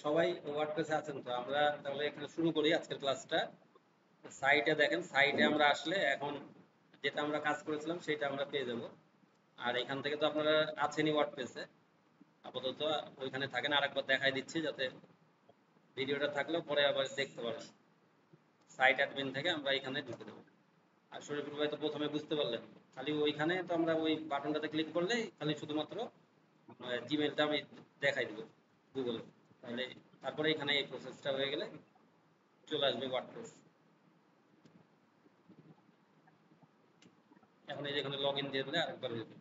সবাই ওয়ার্ডপ্রেসে আছেন তো? আমরা তাহলে এখানে শুরু করি আজকের ক্লাসটা। সাইটে দেখেন, সাইটে আমরা আসলে এখন যেটা আমরা কাজ করেছিলাম সেটা আমরা পেয়ে যাব। আর এখান থেকে তো আপনারা আছেনই ওয়ার্ডপ্রেসে, আপাতত ওইখানে থাকেন। আরেকবার দেখাই দিচ্ছি যাতে ভিডিওটা থাকলেও পরে আবার দেখতে পারেন। সাইট অ্যাডমিন থেকে আমরা এখানে ঢুকে দেবো। আর শরীফুল ভাই তো প্রথমে বুঝতে পারলেন, খালি ওইখানে তো আমরা ওই বাটনটাতে ক্লিক করলেই খালি শুধুমাত্র জিমেলটা আমি দেখাই দিব গুগলে। তাহলে তারপরে এখানে এই প্রসেসটা হয়ে গেলে চলে আসবে ওয়ার্ডপ্রেস। এখন এই যে এখানে লগ ইন দিয়ে দিলে আরেকবার হয়ে যাবে।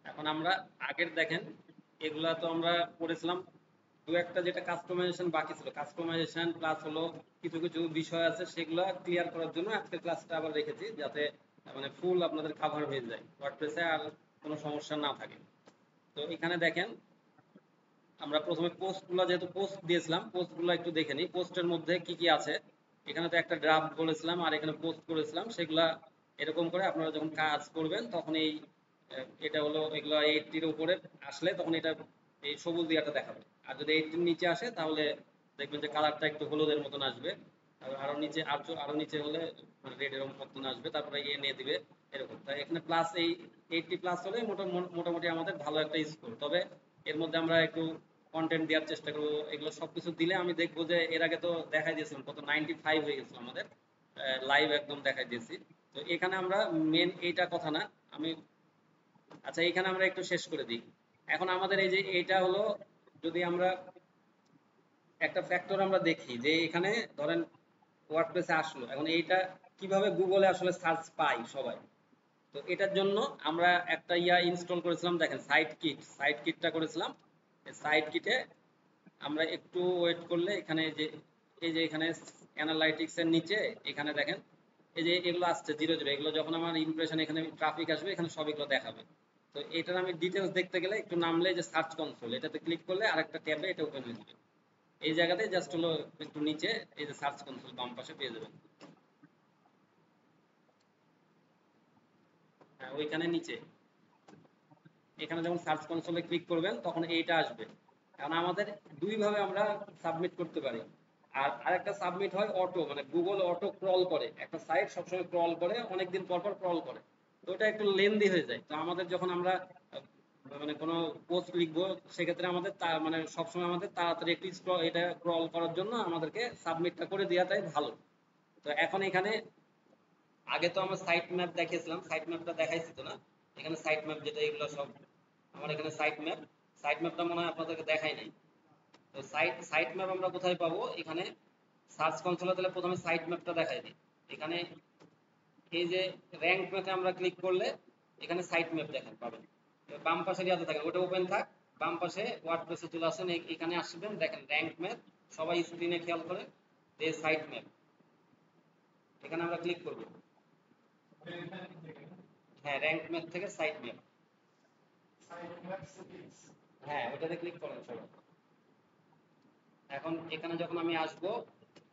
এখন আমরা আগের দেখেন, এগুলা তো আমরা করেছিলাম। দু একটা যেটা কাস্টমাইজেশন বাকি ছিল, কাস্টমাইজেশন প্লাস হলো কিছু কিছু বিষয় আছে, সেগুলো ক্লিয়ার করার জন্য আজকের ক্লাসটা আবার রেখেছি, যাতে মানে ফুল আপনাদের কাভার হয়ে যায় ওয়ার্ডপ্রেসে, আর কোনো সমস্যা না থাকে। তো এখানে দেখেন, আমরা প্রথমে পোস্টগুলো, যেহেতু পোস্ট দিয়েছিলাম, পোস্টগুলো একটু দেখে নিই পোস্টের মধ্যে কি কি আছে। এখানে তো একটা ড্রাফট বলেছিলাম আর এখানে পোস্ট করেছিলাম, সেগুলা এরকম করে আপনারা যখন কাজ করবেন তখন এই এটা হলো এগুলো 80-র উপরে আসলে তখন এটা এই সবুজ দিয়াটা দেখাবে। আর যদি 80-র নিচে আসে তাহলে দেখবেন যে কালারটা একটু হলুদের মতন আসবে। আর আরো নিচে আরো নিচে হলে মানে রেড এর মতন আসবে, তারপরে ইয়ে নিয়ে দিবে এরকম। তাই এখানে প্লাস এই 80 প্লাস হলে মোটামুটি আমাদের ভালো একটা স্কোর। তবে এর মধ্যে আমরা একটু কন্টেন্ট দেওয়ার চেষ্টা করবো। এগুলো সবকিছু দিলে আমি দেখবো যে এর আগে তো দেখাই দিয়েছিলাম কত 95 হয়ে গেছিল আমাদের, লাইভ একদম দেখাই দিয়েছি। তো এখানে আমরা মেন এইটা কথা না, আমি আচ্ছা এখানে আমরা একটু শেষ করে দিই। এখন আমাদের এই যে এইটা হলো, যদি আমরা একটা ফ্যাক্টর আমরা দেখি যে এখানে ধরেন ওয়ার্ডপ্রেসে আসলো, এখন এইটা কিভাবে গুগলে আসলে সার্চ পাই সবাই। তো এটার জন্য আমরা একটা ইনস্টল করেছিলাম, দেখেন সাইট কিটটা করেছিলাম। সাইট কিটে আমরা একটু ওয়েট করলে এখানে যে এই যে এখানে অ্যানালাইটিক্স এর নিচে এখানে দেখেন এই যে এগুলো আসছে 0 0, এগুলো যখন আমার ইমপ্রেশন এখানে ট্রাফিক আসবে এখানে সব এগুলো দেখাবে। তো এটার আমি ডিটেলস দেখতে গেলে একটু নামলে যে সার্চ কনসোল, এটাতে ক্লিক করলে আরেকটা ট্যাবে এটা ওপেন হয়ে যাবে। এই জায়গাতে জাস্ট হলো একটু নিচে এই যে সার্চ কনসোল বাম পাশে পেয়ে যাবেন। হ্যাঁ ওইখানে নিচে এখানে যখন সার্চ কনসোলে ক্লিক করবেন তখন এইটা আসবে। কারণ আমাদের দুই ভাবে আমরা সাবমিট করতে পারি। আর আরেকটা সাবমিট হয় অটো, মানে গুগল অটো ক্রল করে, একটা সাইট সবসময় ক্রল করে, অনেকদিন পর পর ক্রল করে। তো ওটা একটু লেন্দি হয়ে যায়। তো আমাদের যখন আমরা মানে কোনো পোস্ট লিখবো, সেক্ষেত্রে আমাদের মানে সবসময় আমাদের তাড়াতাড়ি একটু এটা ক্রল করার জন্য আমাদেরকে সাবমিটটা করে দেওয়াটাই ভালো। তো এখন এখানে আগে তো আমরা সাইট ম্যাপ দেখিয়েছিলাম, সাইট ম্যাপটা দেখাইছি তো না? এখানে সাইট ম্যাপ যেটা, এগুলো সব আমার এখানে সাইট ম্যাপটা মনে হয় আপনাদেরকে দেখাই নাই। তো সাইট ম্যাপ আমরা কোথায় পাবো? এখানে সার্চ কনসোলে তাহলে প্রথমে সাইট ম্যাপটা দেখাই দিই। এখানে এই যে র্যাঙ্ক ম্যাপে আমরা ক্লিক করলে এখানে সাইট ম্যাপ দেখেন পাবেন। বাম পাশে ইয়াতে থাকেন, ওটা ওপেন থাক, বাম পাশে ওয়ার্ডপ্রেসে চলে আসেন, এখানে আসবেন, দেখেন র্যাঙ্ক ম্যাপ। সবাই স্ক্রিনে খেয়াল করেন যে সাইট ম্যাপ, এখানে আমরা ক্লিক করব। হ্যাঁ র্যাঙ্ক ম্যাপ থেকে সাইট ম্যাপ, হ্যাঁ ওটাতে ক্লিক করেন সবাই। এখন এখানে যখন আমি আসবো,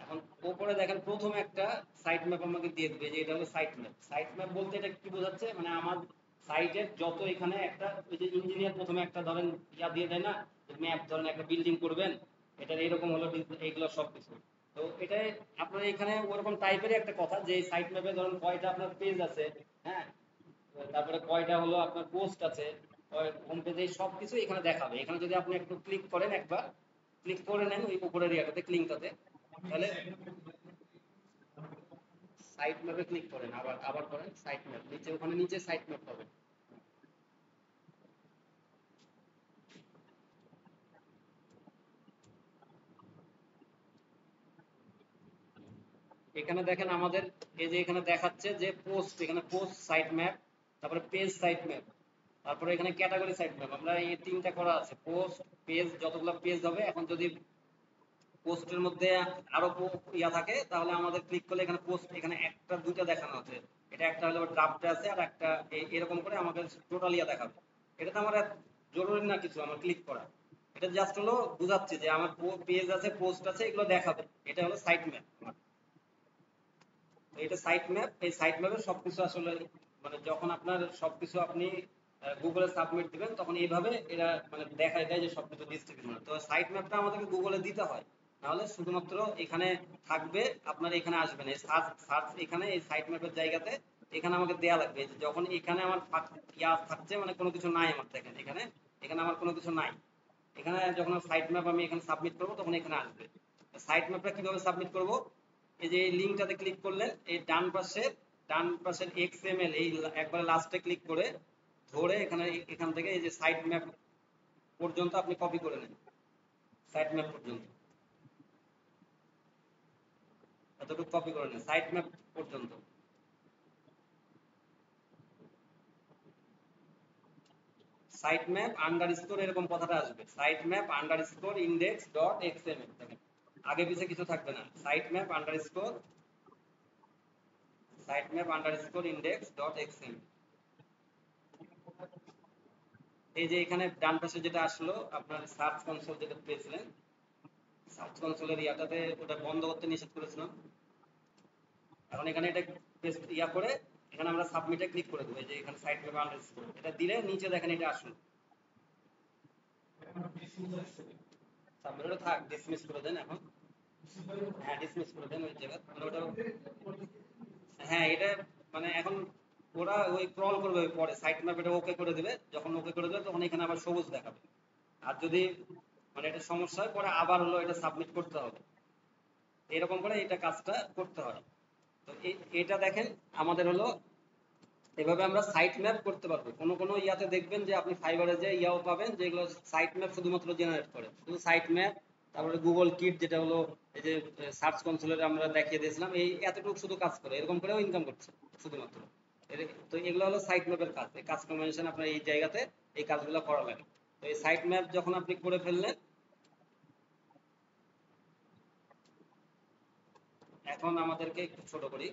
এখন উপরে দেখেন প্রথমে একটা সাইট ম্যাপ আমাকে দিয়ে দিবে, যে এটা হলো সাইট ম্যাপ। সাইট ম্যাপ বলতে এটা কি বোঝাচ্ছে, মানে আমার সাইটের যত এখানে একটা ওই যে ইঞ্জিনিয়ার প্রথমে একটা ধরেন দিয়ে দেয় না, ম্যাপ ধরেন একটা বিল্ডিং করবেন, এটা এরকম হলো এইগুলো সবকিছু। তো এটাই আপনার এখানে ওরকম টাইপেরই একটা কথা, যে সাইট ম্যাপে ধরেন কয়টা আপনার পেজ আছে, হ্যাঁ, তারপরে কয়টা হলো আপনার পোস্ট আছে, হোম পেজে সবকিছু এখানে দেখাবে। এখানে যদি আপনি একটু ক্লিক করেন, একবার ক্লিক করে নেন ওই উপরের ইয়াটাতে লিঙ্কটাতে, তাহলে সাইট ম্যাপে ক্লিক করেন, আবার আবার করেন সাইট ম্যাপ, নিচে ওখানে নিচে সাইট ম্যাপ পাবেন। এখানে দেখেন আমাদের এই যে এখানে দেখাচ্ছে যে পোস্ট, এখানে পোস্ট সাইট ম্যাপ, তারপরে পেজ সাইট ম্যাপ, তারপরে এখানে ক্যাটাগরি সাইট ম্যাপ। আমরা এই তিনটা করা আছে, পোস্ট পেজ, যতগুলো পেজ হবে। এখন যদি পোস্টের মধ্যে আরো থাকে, তাহলে আমাদের ক্লিক করলে এখানে পোস্ট, এখানে একটা দুইটা দেখানো আছে, এটা একটা হলো ড্রাফটে আছে, আর একটা এরকম করে আমাদের টোটাল দেখাবে। এটা তো আমার জরুরি না কিছু আমার ক্লিক করা, এটা জাস্ট হলো বুঝাচ্ছে যে আমার পেজ আছে, পোস্ট আছে, এগুলো দেখাবে। এটা হলো সাইট ম্যাপ। এটা সাইট ম্যাপ, এই সাইট ম্যাপে সবকিছু আসলে মানে যখন আপনার সবকিছু আপনি গুগলে সাবমিট দিবেন, তখন এইভাবে এরা মানে দেখায় দেয় যে সবকিছু ডিস্ট্রিবিউশন। তো সাইট ম্যাপটা আমাদেরকে গুগলে দিতে হয়, নাহলে শুধুমাত্র এখানে থাকবে, আপনার এখানে আসবেন এই সার্চ সার্চ এখানে এই সাইট ম্যাপের জায়গাতে এখানে আমাকে দেয়া লাগবে যে যখন এখানে আমার ইয়া থাকছে মানে কোনো কিছু নাই আমার, দেখেন এখানে এখানে আমার কোনো কিছু নাই, এখানে যখন সাইট ম্যাপ আমি এখানে সাবমিট করবো তখন এখানে আসবে। সাইট ম্যাপটা কিভাবে সাবমিট করব, এই যে এই লিঙ্কটাতে ক্লিক করলেন, এই ডান পাশের এক্সএমএল এই একবার লাস্টে ক্লিক করে ধরে এখানে এখান থেকে এই যে সাইট ম্যাপ পর্যন্ত আপনি কপি করে নেন, সাইট ম্যাপ পর্যন্ত এতটুকু কপি করে নেন সাইট ম্যাপ পর্যন্ত। সাইট ম্যাপ আন্ডারস্কোর এরকম কথাটা আসবে, site map underscore index dot XML, দেখেন আগে পিছে কিছু থাকবে না, site map underscore index dot XML. এই যে এখানে ডান পাশে যেটা আসলো আপনার সার্চ কনসোল যেটা পেয়েছিলেন, সার্চ কনসোলের ইয়াটাতে ওটা বন্ধ করতে নিষেধ করেছিলাম, এখন এখানে এটা পেস্ট ইয়া করে এখানে আমরা সাবমিটে ক্লিক করে দেবো, যে এখানে সাইট ম্যাপ আন্ডারস্কোর এটা দিলে নিচে দেখেন এটা আসলো, সাবমিটে থাক, ডিসমিস করে দেন এখন। হ্যাঁ ডিসমিস করে দেন ওই জায়গা, মানে ওটা হ্যাঁ এটা মানে এখন ওরা ওই ক্রল করবে পরে সাইট ম্যাপ এটা ওকে করে দেবে, যখন ওকে করে দেবে তখন এখানে আবার সবুজ দেখাবে। আর যদি মানে এটা সমস্যা হয় পরে আবার হলো এটা সাবমিট করতে হবে, এরকম করে এটা কাজটা করতে হয়। তো এটা দেখেন আমাদের হলো এভাবে আমরা সাইট ম্যাপ করতে পারবো। কোনো কোনো ইয়াতে দেখবেন যে আপনি ফাইবারে যে ইয়াও পাবেন যেগুলো সাইট ম্যাপ শুধুমাত্র জেনারেট করে, শুধু সাইট ম্যাপ, তারপরে গুগল কিট যেটা হলো এই যে সার্চ কনসোলের আমরা দেখিয়ে দিয়েছিলাম, এই এতটুকু শুধু কাজ করে, এরকম করেও ইনকাম করছে শুধুমাত্র। তো এগুলো হলো সাইট ম্যাপের কাজ, এই কাস্টমাইজেশন আপনার এই জায়গাতে এই কাজগুলো করা লাগে। তো এই সাইট ম্যাপ যখন আপনি করে ফেললেন, এখন আমাদেরকে একটু ছোট করি,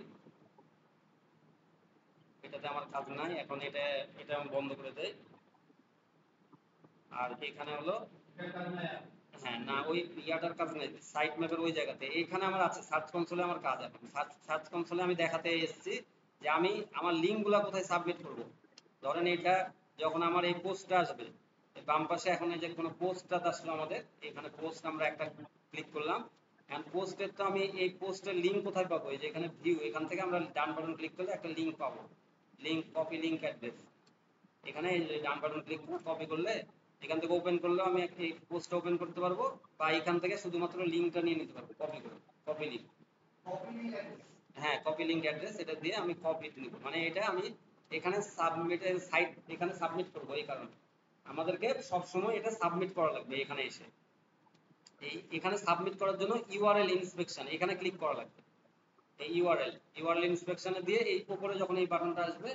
এটাতে আমার কাজ নাই এখন, এটা এটা আমি বন্ধ করে দেই। আর এখানে হলো হ্যাঁ না ওই ইয়াটার কাজ নাই, সাইট ম্যাপের ওই জায়গাতে এইখানে আমার আছে সার্চ কনসোলে আমার কাজ, এখন সার্চ কনসোলে আমি দেখাতে এসেছি যে আমি আমার লিঙ্ক গুলা কোথায় সাবমিট করব। ধরেন এটা যখন আমার এই পোস্টটা আসবে, বাম পাশে এখন এই যে কোনো পোস্টটা আসলো আমাদের, এখানে পোস্ট আমরা একটা ক্লিক করলাম, এখন পোস্টের তো আমি এই পোস্টের লিঙ্ক কোথায় পাবো, এই যে এখানে ভিউ, এখান থেকে আমরা ডান বাটন ক্লিক করলে একটা লিঙ্ক পাবো, লিঙ্ক কপি লিঙ্ক অ্যাড্রেস, এখানে ডান বাটন ক্লিক করে কপি করলে এখান থেকে ওপেন করলেও আমি এই পোস্ট ওপেন করতে পারবো, বা এখান থেকে শুধুমাত্র লিঙ্কটা নিয়ে নিতে পারবো কপি করে, কপি লিঙ্ক, হ্যাঁ কপি লিঙ্ক অ্যাড্রেস এটা দিয়ে আমি কপি নিব, মানে এটা আমি এখানে সাবমিটের সাইট এখানে সাবমিট করবো, এই কারণে আমাদেরকে সব সময় এটা সাবমিট করা লাগবে। এখানে এসে এখানে সাবমিট করার জন্য ইউআরএল ইন্সপেকশন এখানে ক্লিক করা লাগবে, এই ইউআরএল ইন্সপেকশনে দিয়ে এই উপরে যখন এই বাটনটা আসবে,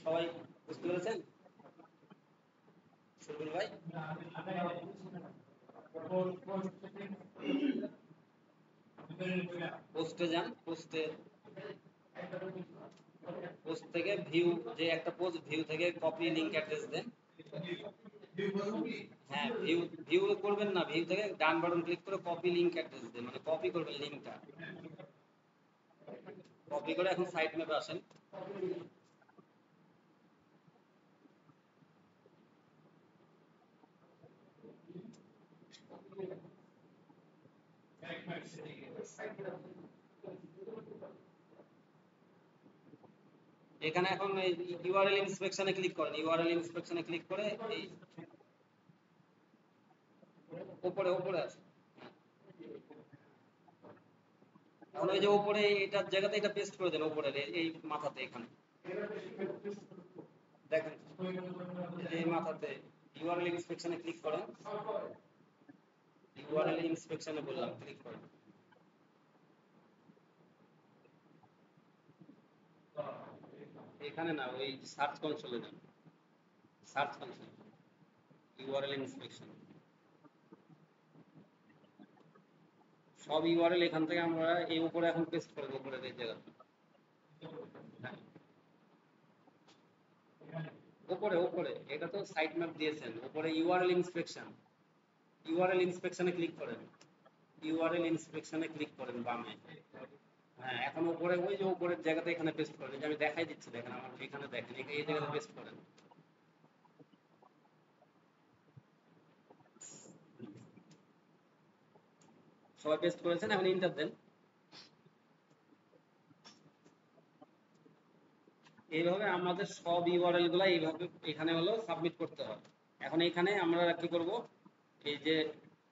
সবাই বুঝতে পেরেছেন সুরবুল ভাই? পোস্টে যান, পোস্ট থেকে ভিউ, যে একটা পোস্ট ভিউ থেকে কপি লিংক অ্যাড্রেস দেন। হ্যাঁ ভিউ ভিউ করবেন না, ভিউ থেকে ডান বাটন ক্লিক করে কপি লিংক অ্যাড্রেস দেন, মানে কপি করবেন লিংকটা, কপি করে এখন সাইট ম্যাপে আসেন। এখানে এখন ইউআরএল ইন্সপেকশনে ক্লিক করেন, ইউআরএল ইন্সপেকশনে ক্লিক করে এই উপরে উপরে আছে, এখন ওই যে উপরে এটার জায়গাতে এটা পেস্ট করে দেন, উপরে এই মাথাতে এখানে দেখেন, এই মাথাতে ইউআরএল ইন্সপেকশনে ক্লিক করেন, ইউআরএল ইন্সপেকশনে বললাম ক্লিক করেন। এখানে না ওই সার্চ কনসোলে যান, সার্চ কনসোল ইউআরএল ইন্সপেকশন, সব ইউআরএল এখান থেকে আমরা এই উপরে এখন পেস্ট করব, উপরে এই জায়গাতে উপরে উপরে এটা তো সাইট ম্যাপ দিয়েছেন, উপরে ইউআরএল ইন্সপেকশন, ইউআরএল ইন্সপেকশনে ক্লিক করেন, ইউআরএল ইন্সপেকশনে ক্লিক করেন বামে। হ্যাঁ এখন উপরে ওই যে উপরের জায়গাতে এখানে পেস্ট করেন, যে আমি দেখাই দিচ্ছি, দেখেন আমার এখানে দেখেন এই জায়গাতে পেস্ট করেন, সবাই পেস্ট করেছেন, এখন ইন্টার দেন। এইভাবে আমাদের সব ইউআরএল গুলা এইভাবে এখানে হলো সাবমিট করতে হয়। এখন এখানে আমরা কি করব, এই যে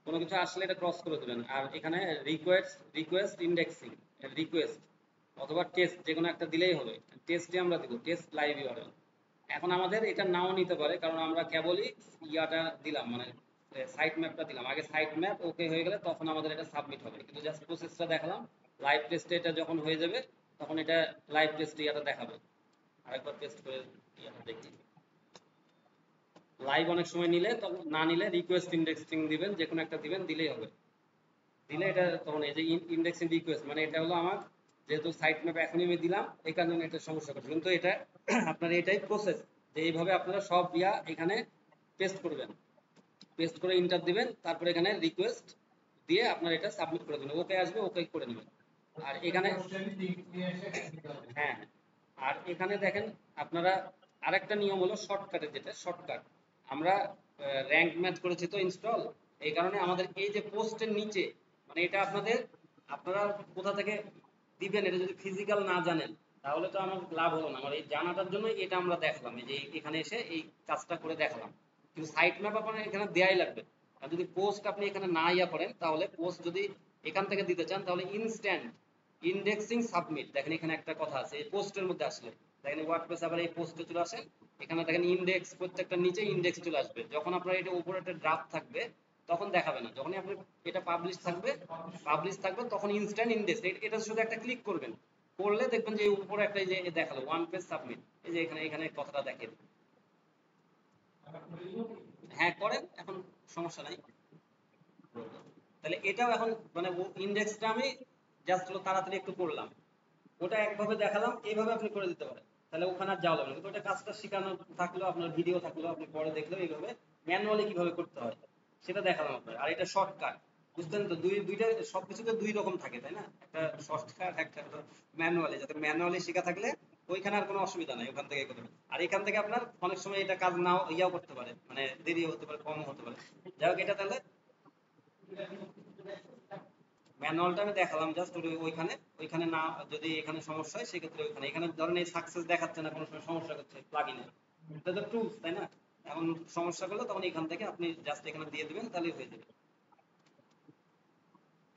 কোনো কিছু আসলে এটা ক্রস করে দেবেন, আর এখানে রিকোয়েস্ট ইন্ডেক্সিং, রিকোয়েস্ট অথবা টেস্ট যে কোনো একটা দিলেই হবে। টেস্টে আমরা দেবো টেস্ট লাইভ ইউআরএল। এখন আমাদের এটা নাও নিতে পারে, কারণ আমরা কেবলই ইয়াটা দিলাম, মানে সাইট ম্যাপটা দিলাম। আগে সাইট ম্যাপ ওকে হয়ে গেলে তখন আমাদের এটা সাবমিট হবে, কিন্তু জাস্ট প্রসেসটা দেখালাম। লাইভ টেস্টে এটা যখন হয়ে যাবে তখন এটা লাইভ টেস্টে ইয়াটা দেখাবে। আরেকবার টেস্ট করে ইয়াটা দেখি। লাইভ অনেক সময় নিলে, তখন না নিলে রিকোয়েস্ট ইন্ডেক্সিং দিবেন, যে কোনো একটা দিবেন, দিলেই হবে। দিলে এটা তখন এই যে ইন্ডেক্সিং রিকোয়েস্ট, মানে এটা হলো আমার যেহেতু সাইট ম্যাপ এখনই আমি দিলাম এই কারণে এটা সমস্যা করছে, কিন্তু এটা আপনার এটাই প্রসেস যে এইভাবে আপনারা সব ইয়া এখানে পেস্ট করবেন, পেস্ট করে ইন্টার দিবেন, তারপরে এখানে রিকোয়েস্ট দিয়ে আপনার এটা সাবমিট করে দেবেন, ওকে আসবে ওকে করে নেবেন। আর এখানে হ্যাঁ, আর এখানে দেখেন আপনারা আরেকটা নিয়ম হলো শর্টকাটের, যেটা শর্টকাট আমরা র্যাঙ্ক ম্যাচ করেছি তো ইনস্টল, এই কারণে আমাদের এই যে পোস্টের নিচে, মানে এটা আপনারা কোথা থেকে দিবেন এটা যদি ফিজিক্যাল না জানেন তাহলে তো আমার লাভ হলো না। আমার এই জানাটার জন্য এটা আমরা দেখলাম, এই যে এখানে এসে এই কাজটা করে দেখালাম। কিন্তু সাইট ম্যাপ আপনার এখানে দেয়াই লাগবে। আর যদি পোস্ট আপনি এখানে না ইয়া করেন, তাহলে পোস্ট যদি এখান থেকে দিতে চান তাহলে ইনস্ট্যান্ট ইন্ডেক্সিং সাবমিট, দেখেন এখানে একটা কথা আছে এই পোস্টের মধ্যে আসলে, দেখেন ওয়ার্ডপ্রেস আবার এই পোস্টে চলে আসেন, এখানে দেখেন ইন্ডেক্স, প্রত্যেকটা নিচে ইন্ডেক্স চলে আসবে। যখন আপনার এটা উপরে একটা ড্রাফট থাকবে তখন দেখাবে না, যখনই আপনি এটা পাবলিশ থাকবে তখন ইনস্ট্যান্ট ইন্ডেক্স, এটা শুধু একটা ক্লিক করবেন, করলে দেখবেন যে উপরে একটা এই যে দেখালো ওয়ান পেজ সাবমিট, এই যে এখানে এখানে কথাটা দেখেন। হ্যাঁ করেন, এখন সমস্যা নাই। তাহলে এটাও এখন মানে ইন্ডেক্সটা আমি জাস্ট হলো তাড়াতাড়ি একটু করলাম, ওটা একভাবে দেখালাম, এইভাবে আপনি করে দিতে পারেন, তাহলে ওখানে আর যাওয়া লাগবে না। কিন্তু ওটা কাজটা শেখানো থাকলেও, আপনার ভিডিও থাকলেও আপনি পরে দেখলেও এইভাবে ম্যানুয়ালি কিভাবে করতে হয় সেটা দেখালাম আপনার। আর এটা শর্টকাট, বুঝতেন তো, দুইটা সবকিছুতে দুই রকম থাকে তাই না, একটা শর্টকাট একটা ম্যানুয়ালি, যাতে ম্যানুয়ালি শেখা থাকলে ওইখানে আর কোনো অসুবিধা নাই, ওখান থেকে করবেন। আর এখান থেকে আপনার অনেক সময় এটা কাজ নাও ইয়াও করতে পারে, মানে দেরি হতে পারে, কমও হতে পারে। যাই হোক, এটা তাহলে ম্যানুয়ালটা আমি দেখালাম জাস্ট ওইখানে, ওইখানে না যদি এখানে সমস্যা হয় সেক্ষেত্রে ওইখানে, এখানে ধরেন এই সাকসেস দেখাচ্ছে না, কোনো সময় সমস্যা করছে প্লাগইনে, এটা তো টুলস তাই না, এখন সমস্যা করলে তখন এখান থেকে আপনি জাস্ট এখানে দিয়ে দিবেন তাহলেই হয়ে যাবে।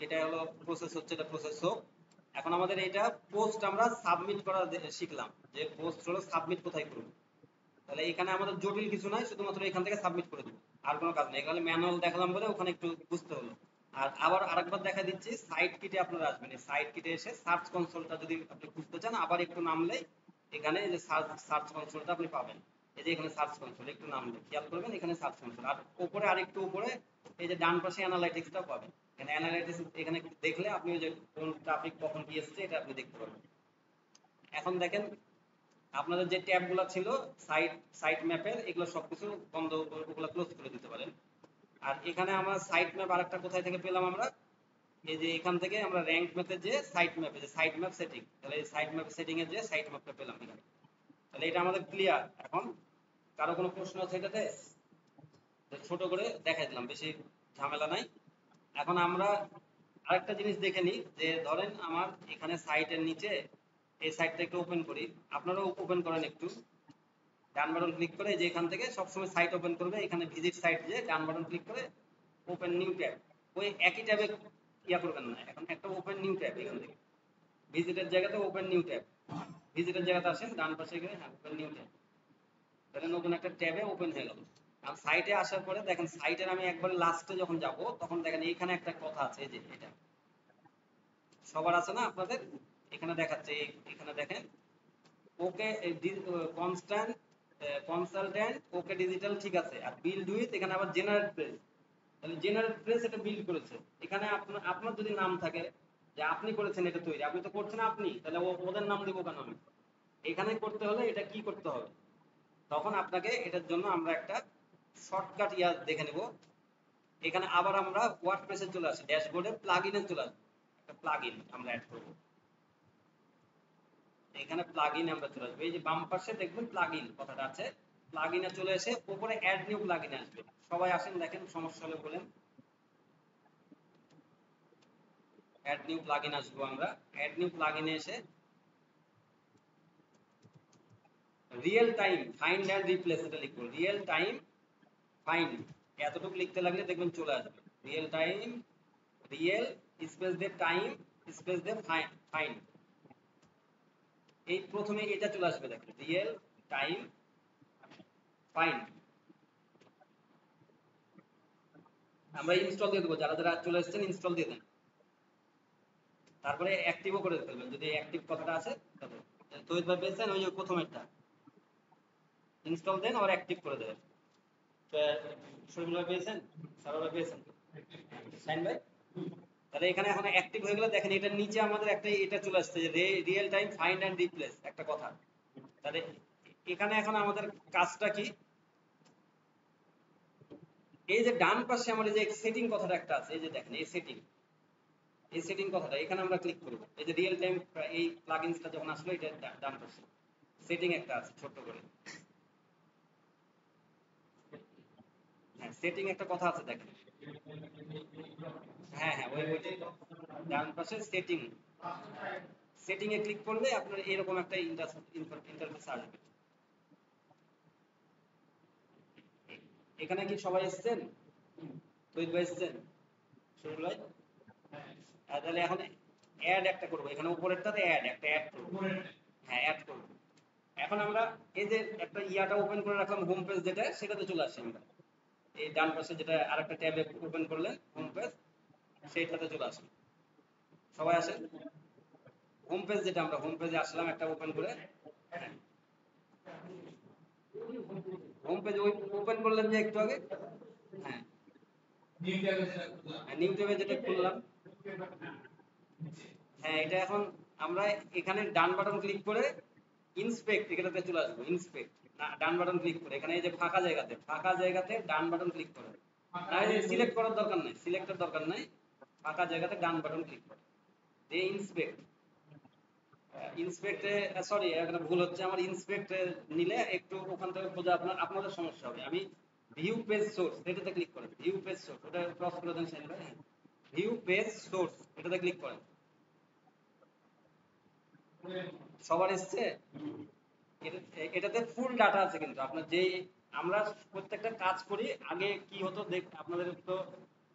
এটা হলো প্রসেস, হচ্ছে এটা প্রসেস হোক। এখন আমাদের এটা পোস্ট আমরা সাবমিট করা শিখলাম, যে পোস্ট হলো সাবমিট কোথায় করব। তাহলে এখানে আমাদের জটিল কিছু নাই, শুধুমাত্র এখান থেকে সাবমিট করে দেবো, আর কোনো কাজ নেই। এখানে ম্যানুয়াল দেখালাম বলে ওখানে একটু বুঝতে হলো। আর আবার আরেকবার দেখা দিচ্ছি, সাইট কিটে আপনারা আসবেন, এই সাইট কিটে এসে সার্চ কনসোলটা যদি আপনি খুঁজতে চান, আবার একটু নামলে এখানে এই যে সার্চ কনসোলটা আপনি পাবেন। এই যে এখানে সার্চ কনসোল, একটু নামলে খেয়াল করবেন এখানে সার্চ কনসোল, আর উপরে আরেকটু উপরে এই যে ডান পাশে অ্যানালাইটিক্সটাও পাবেন। এখানে অ্যানালাইটিক্স এখানে দেখলে আপনি ওই যে কোন ট্রাফিক কখন কি এসছে এটা আপনি দেখতে পারবেন। এখন দেখেন আপনাদের যে ট্যাব গুলো ছিল সাইট সাইট ম্যাপের, এগুলো সবকিছু বন্ধ, ওগুলো ক্লোজ করে দিতে পারেন। আর এখানে আমরা সাইট ম্যাপ আরেকটা কোথায় থেকে পেলাম, আমরা এই যে এখান থেকে আমরা র্যাঙ্ক ম্যাপে যে সাইট ম্যাপে যে সাইট ম্যাপ সেটিং, তাহলে এই সাইট ম্যাপ সেটিং এর যে সাইট ম্যাপটা পেলাম এখানে। তাহলে এটা আমাদের ক্লিয়ার। এখন কারো কোনো প্রশ্ন আছে এটাতে? ছোট করে দেখাই দিলাম, বেশি ঝামেলা নাই। এখন আমরা আরেকটা জিনিস দেখে নিই, যে ধরেন আমার এখানে সাইটের নিচে এই সাইটটা একটু ওপেন করি, আপনারাও ওপেন করেন একটু, ডান বাটন ক্লিক করে, যে এখান থেকে সবসময় সাইট ওপেন করবে, এখানে ভিজিট সাইট, যে ডান বাটন ক্লিক করে ওপেন নিউ ট্যাব, ওই একই ট্যাবে ইয়া করবেন না, এখন একটা ওপেন নিউ ট্যাব, এখান থেকে ভিজিটের জায়গাতে ওপেন নিউ ট্যাব, ভিজিটের জায়গাতে আসেন ডান পাশে গিয়ে, হ্যাঁ ওপেন নিউ ট্যাব, তাহলে নতুন একটা ট্যাবে ওপেন হয়ে গেল। আর সাইটে আসার পরে দেখেন, সাইটের আমি একবার লাস্টে যখন যাব তখন দেখেন এইখানে একটা কথা আছে, এই যে এটা সবার আছে না আপনাদের, এখানে দেখাচ্ছে, এখানে দেখেন ওকে কনস্ট্যান্ট কনসালটেন্ট ওকে ডিজিটাল, ঠিক আছে, আর বিল্ড উইথ এখানে আবার জেনারেট প্রেস, তাহলে জেনারেট প্রেস এটা বিল্ড করেছে। এখানে আপনার আপনার যদি নাম থাকে যে আপনি করেছেন এটা তৈরি, আপনি তো করছেন আপনি, তাহলে ওদের নাম দেবো কেন আমি? এখানে করতে হলে এটা কি করতে হবে, তখন আপনাকে এটার জন্য আমরা একটা শর্টকাট ইয়া দেখে নেব। এখানে আবার আমরা ওয়ার্ডপ্রেসে চলে আসি, ড্যাশবোর্ডে প্লাগইনে চলে আসি, একটা প্লাগইন আমরা অ্যাড করব। এখানে প্লাগইন আমরা চলে আসবো, এই যে বাম পাশে দেখবেন প্লাগইন কথাটা আছে, প্লাগইনে চলে এসে উপরে অ্যাড নিউ প্লাগইন আসবে। সবাই আসেন, দেখেন সমস্যা হলে বলেন। অ্যাড নিউ প্লাগইন আসবো আমরা। অ্যাড নিউ প্লাগইনে এসে real time find and replace এটা লিখবো। রিয়েল টাইম ফাইন্ড এতটুকু লিখতে লাগলে দেখবেন চলে আসবে। রিয়েল টাইম, রিয়েল স্পেস দিয়ে টাইম স্পেস দিয়ে ফাইন্ড, এই প্রথমে এটা চলে আসবে দেখেন, রিয়েল টাইম ফাইন্ড। আমরা ইনস্টল দিয়ে দেবো, যারা যারা চলে এসেছেন ইনস্টল দিয়ে দেন, তারপরে অ্যাক্টিভও করে ফেলবেন যদি অ্যাক্টিভ কথাটা আছে। তৈরি ভাই পেয়েছেন ওই যে প্রথমেরটা ইনস্টল দেন আবার অ্যাক্টিভ করে দেবেন। শরীফুল ভাই পেয়েছেন, সারা ভাই পেয়েছেন, সাইন ভাই? তাহলে এখানে এখন অ্যাক্টিভ হয়ে গেলে দেখেন এটার নিচে আমাদের একটা এটা চলে আসছে যে real time find and replace একটা কথা। তাহলে এখানে এখন আমাদের কাজটা কি, এই যে ডান পাশে আমাদের যে সেটিং কথাটা একটা আছে, এই যে দেখেন এই সেটিং কথাটা এখানে আমরা ক্লিক করব। এই যে রিয়েল টাইম এই প্লাগইনসটা যখন আসলো এটা ডান পাশে সেটিং একটা আছে ছোট করে। হ্যাঁ সেটিং একটা কথা আছে দেখেন। হ্যাঁ হ্যাঁ ওই ডান পাশে সেটিং, সেটিং এ ক্লিক করলে আপনার এরকম একটা ইন্টারফেস আসবে। এখানে কি সবাই এসেছেন? তৈরি ভাই এসেছেন? শরীর ভাই? তাহলে এখন অ্যাড একটা করবো, এখানে উপরেরটাতে অ্যাড একটা অ্যাড করবো। হ্যাঁ অ্যাড করবো। এখন আমরা এই যে একটা ইয়াটা ওপেন করে রাখলাম হোম পেজ যেটা, সেটাতে চলে আসছি আমরা। এই ডান পাশে যেটা আরেকটা ট্যাবে ওপেন করলেন হোম পেজ, সেইটাতে চলে আসেন। সবাই আসেন হোম পেজ, যেটা আমরা হোম পেজে আসলাম একটা ওপেন করে। হ্যাঁ হোম পেজ ওই ওপেন করলেন যে একটু আগে। হ্যাঁ নিউ ট্যাবে যেটা খুললাম। হ্যাঁ এটা এখন আমরা এখানে ডান বাটন ক্লিক করে ইন্সপেক্ট এটাতে চলে আসবো। ইন্সপেক্ট না, ডান বাটন ক্লিক করে এখানে এই যে ফাঁকা জায়গাতে ডান বাটন ক্লিক করে, না সিলেক্ট করার দরকার নাই, সিলেক্টের দরকার নাই, ফাঁকা জায়গাতে ডান বাটন ক্লিক করে দিয়ে ইন্সপেক্ট। ইন্সপেক্টে সরি এখানে ভুল হচ্ছে আমার, ইন্সপেক্টে নিলে একটু ওখান থেকে খোঁজা আপনাদের সমস্যা হবে। আমি ভিউ পেজ সোর্স এটাতে ক্লিক করেন, ভিউ পেজ সোর্স ওটা ক্রস করে দেন সাইন ভাই। হ্যাঁ ভিউ পেজ সোর্স এটাতে ক্লিক করেন। সবার এসছে? এটাতে ফুল ডাটা আছে কিন্তু আপনার যে আমরা প্রত্যেকটা কাজ করি আগে কি হতো দেখ আপনাদের তো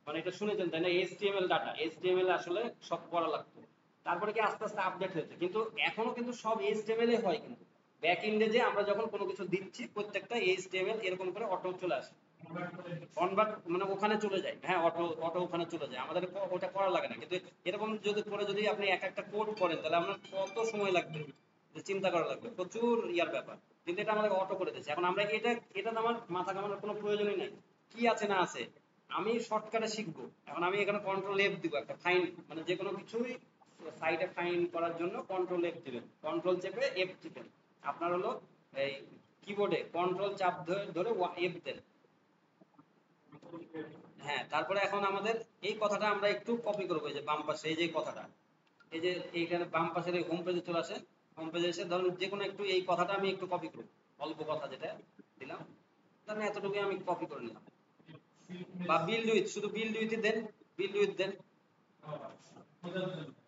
মানে এটা শুনেছেন তাই না, এইচটিএমএল ডাটা, এইচটিএমএল আসলে সব করা লাগতো, তারপরে কি আস্তে আস্তে আপডেট হয়েছে, কিন্তু এখনো কিন্তু সব এইচটিএমএল এ হয়, কিন্তু ব্যাক এন্ডে যে আমরা যখন কোনো কিছু দিচ্ছি প্রত্যেকটা এইচটিএমএল এরকম করে অটো চলে আসে, কনভার্ট মানে ওখানে চলে যায়। হ্যাঁ অটো অটো ওখানে চলে যায়, আমাদের ওটা করা লাগে না। কিন্তু এরকম যদি করে যদি আপনি এক একটা কোড করেন তাহলে আপনার কত সময় লাগবে, যে চিন্তা করা লাগবে, প্রচুর ইয়ার ব্যাপার। কিন্তু এটা আমাদের অটো করে দিচ্ছে। এখন আমরা এটা আমার মাথা কামানোর কোনো প্রয়োজনই নাই, কি আছে না আছে আমি শর্টকাটে শিখবো। এখন আমি এখানে কন্ট্রোল এফ দিব, একটা ফাইন মানে যে কোনো কিছুই সাইডে ফাইন করার জন্য কন্ট্রোল এফ দিবেন, কন্ট্রোল চেপে এফ টিপেন। আপনার হলো এই কিবোর্ডে কন্ট্রোল চাপ ধরে ধরে এফ দেন। হ্যাঁ তারপরে এখন আমাদের এই কথাটা আমরা একটু কপি করবো, এই যে বাম পাশে এই যে কথাটা, এই যে এইখানে বাম পাশের এই হোম পেজে চলে আসে। হোম পেজে এসে ধরুন যে কোনো একটু এই কথাটা আমি একটু কপি করবো, অল্প কথা যেটা দিলাম, ধরেন এতটুকু আমি কপি করে নিলাম। বা বিল্ড উইথ, শুধু বিল্ড উইথ দেন, বিল্ড উইথ দেন।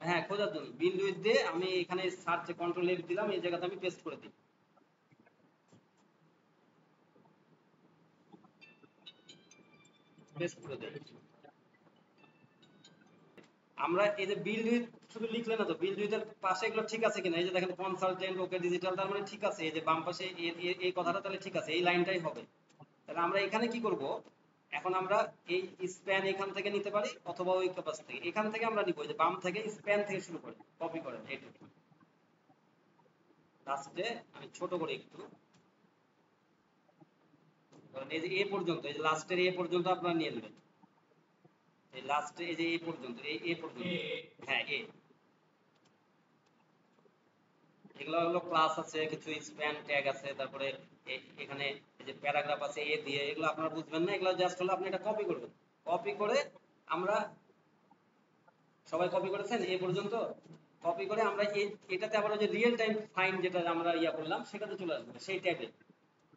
হ্যাঁ খোঁজার জন্য বিল্ড উইথ দিয়ে আমি এখানে সার্চে কন্ট্রোল এফ দিলাম, এই জায়গাতে আমি পেস্ট করে দিই, পেস্ট করে দিই। আমরা এই যে বিল্ড উইথ শুধু লিখলে না তো, বিল্ড উইথ এর পাশে এগুলো ঠিক আছে কিনা, এই যে দেখেন কনসালটেন্ট ওকে ডিজিটাল, তার মানে ঠিক আছে। এই যে বাম পাশে এই কথাটা তাহলে ঠিক আছে, এই লাইনটাই হবে। তাহলে আমরা এখানে কি করব, এখন আমরা এই স্প্যান এখান থেকে নিতে পারি অথবা ওই পাশ থেকে, এখান থেকে আমরা নিব, এই যে বাম থেকে স্প্যান থেকে শুরু করি, কপি করেন এইটুকু। লাস্টে আমি ছোট করে একটু ধরেন এই যে এ পর্যন্ত, এই যে লাস্টের এ পর্যন্ত আপনারা নিয়ে নেবেন, এই লাস্টে এই যে এ পর্যন্ত, এই এ পর্যন্ত। হ্যাঁ এ, এগুলো হলো ক্লাস আছে, কিছু স্প্যান ট্যাগ আছে, তারপরে এখানে এই যে প্যারাগ্রাফ আছে এ দিয়ে, এগুলো আপনারা বুঝবেন না, এগুলো জাস্ট হলো আপনি এটা কপি করবেন। কপি করে আমরা সবাই কপি করেছেন এ পর্যন্ত, কপি করে আমরা এটাতে আবার ওই যে রিয়েল টাইম ফাইন্ড যেটা আমরা ইয়া করলাম সেটাতে চলে আসবো, সেই ট্যাবে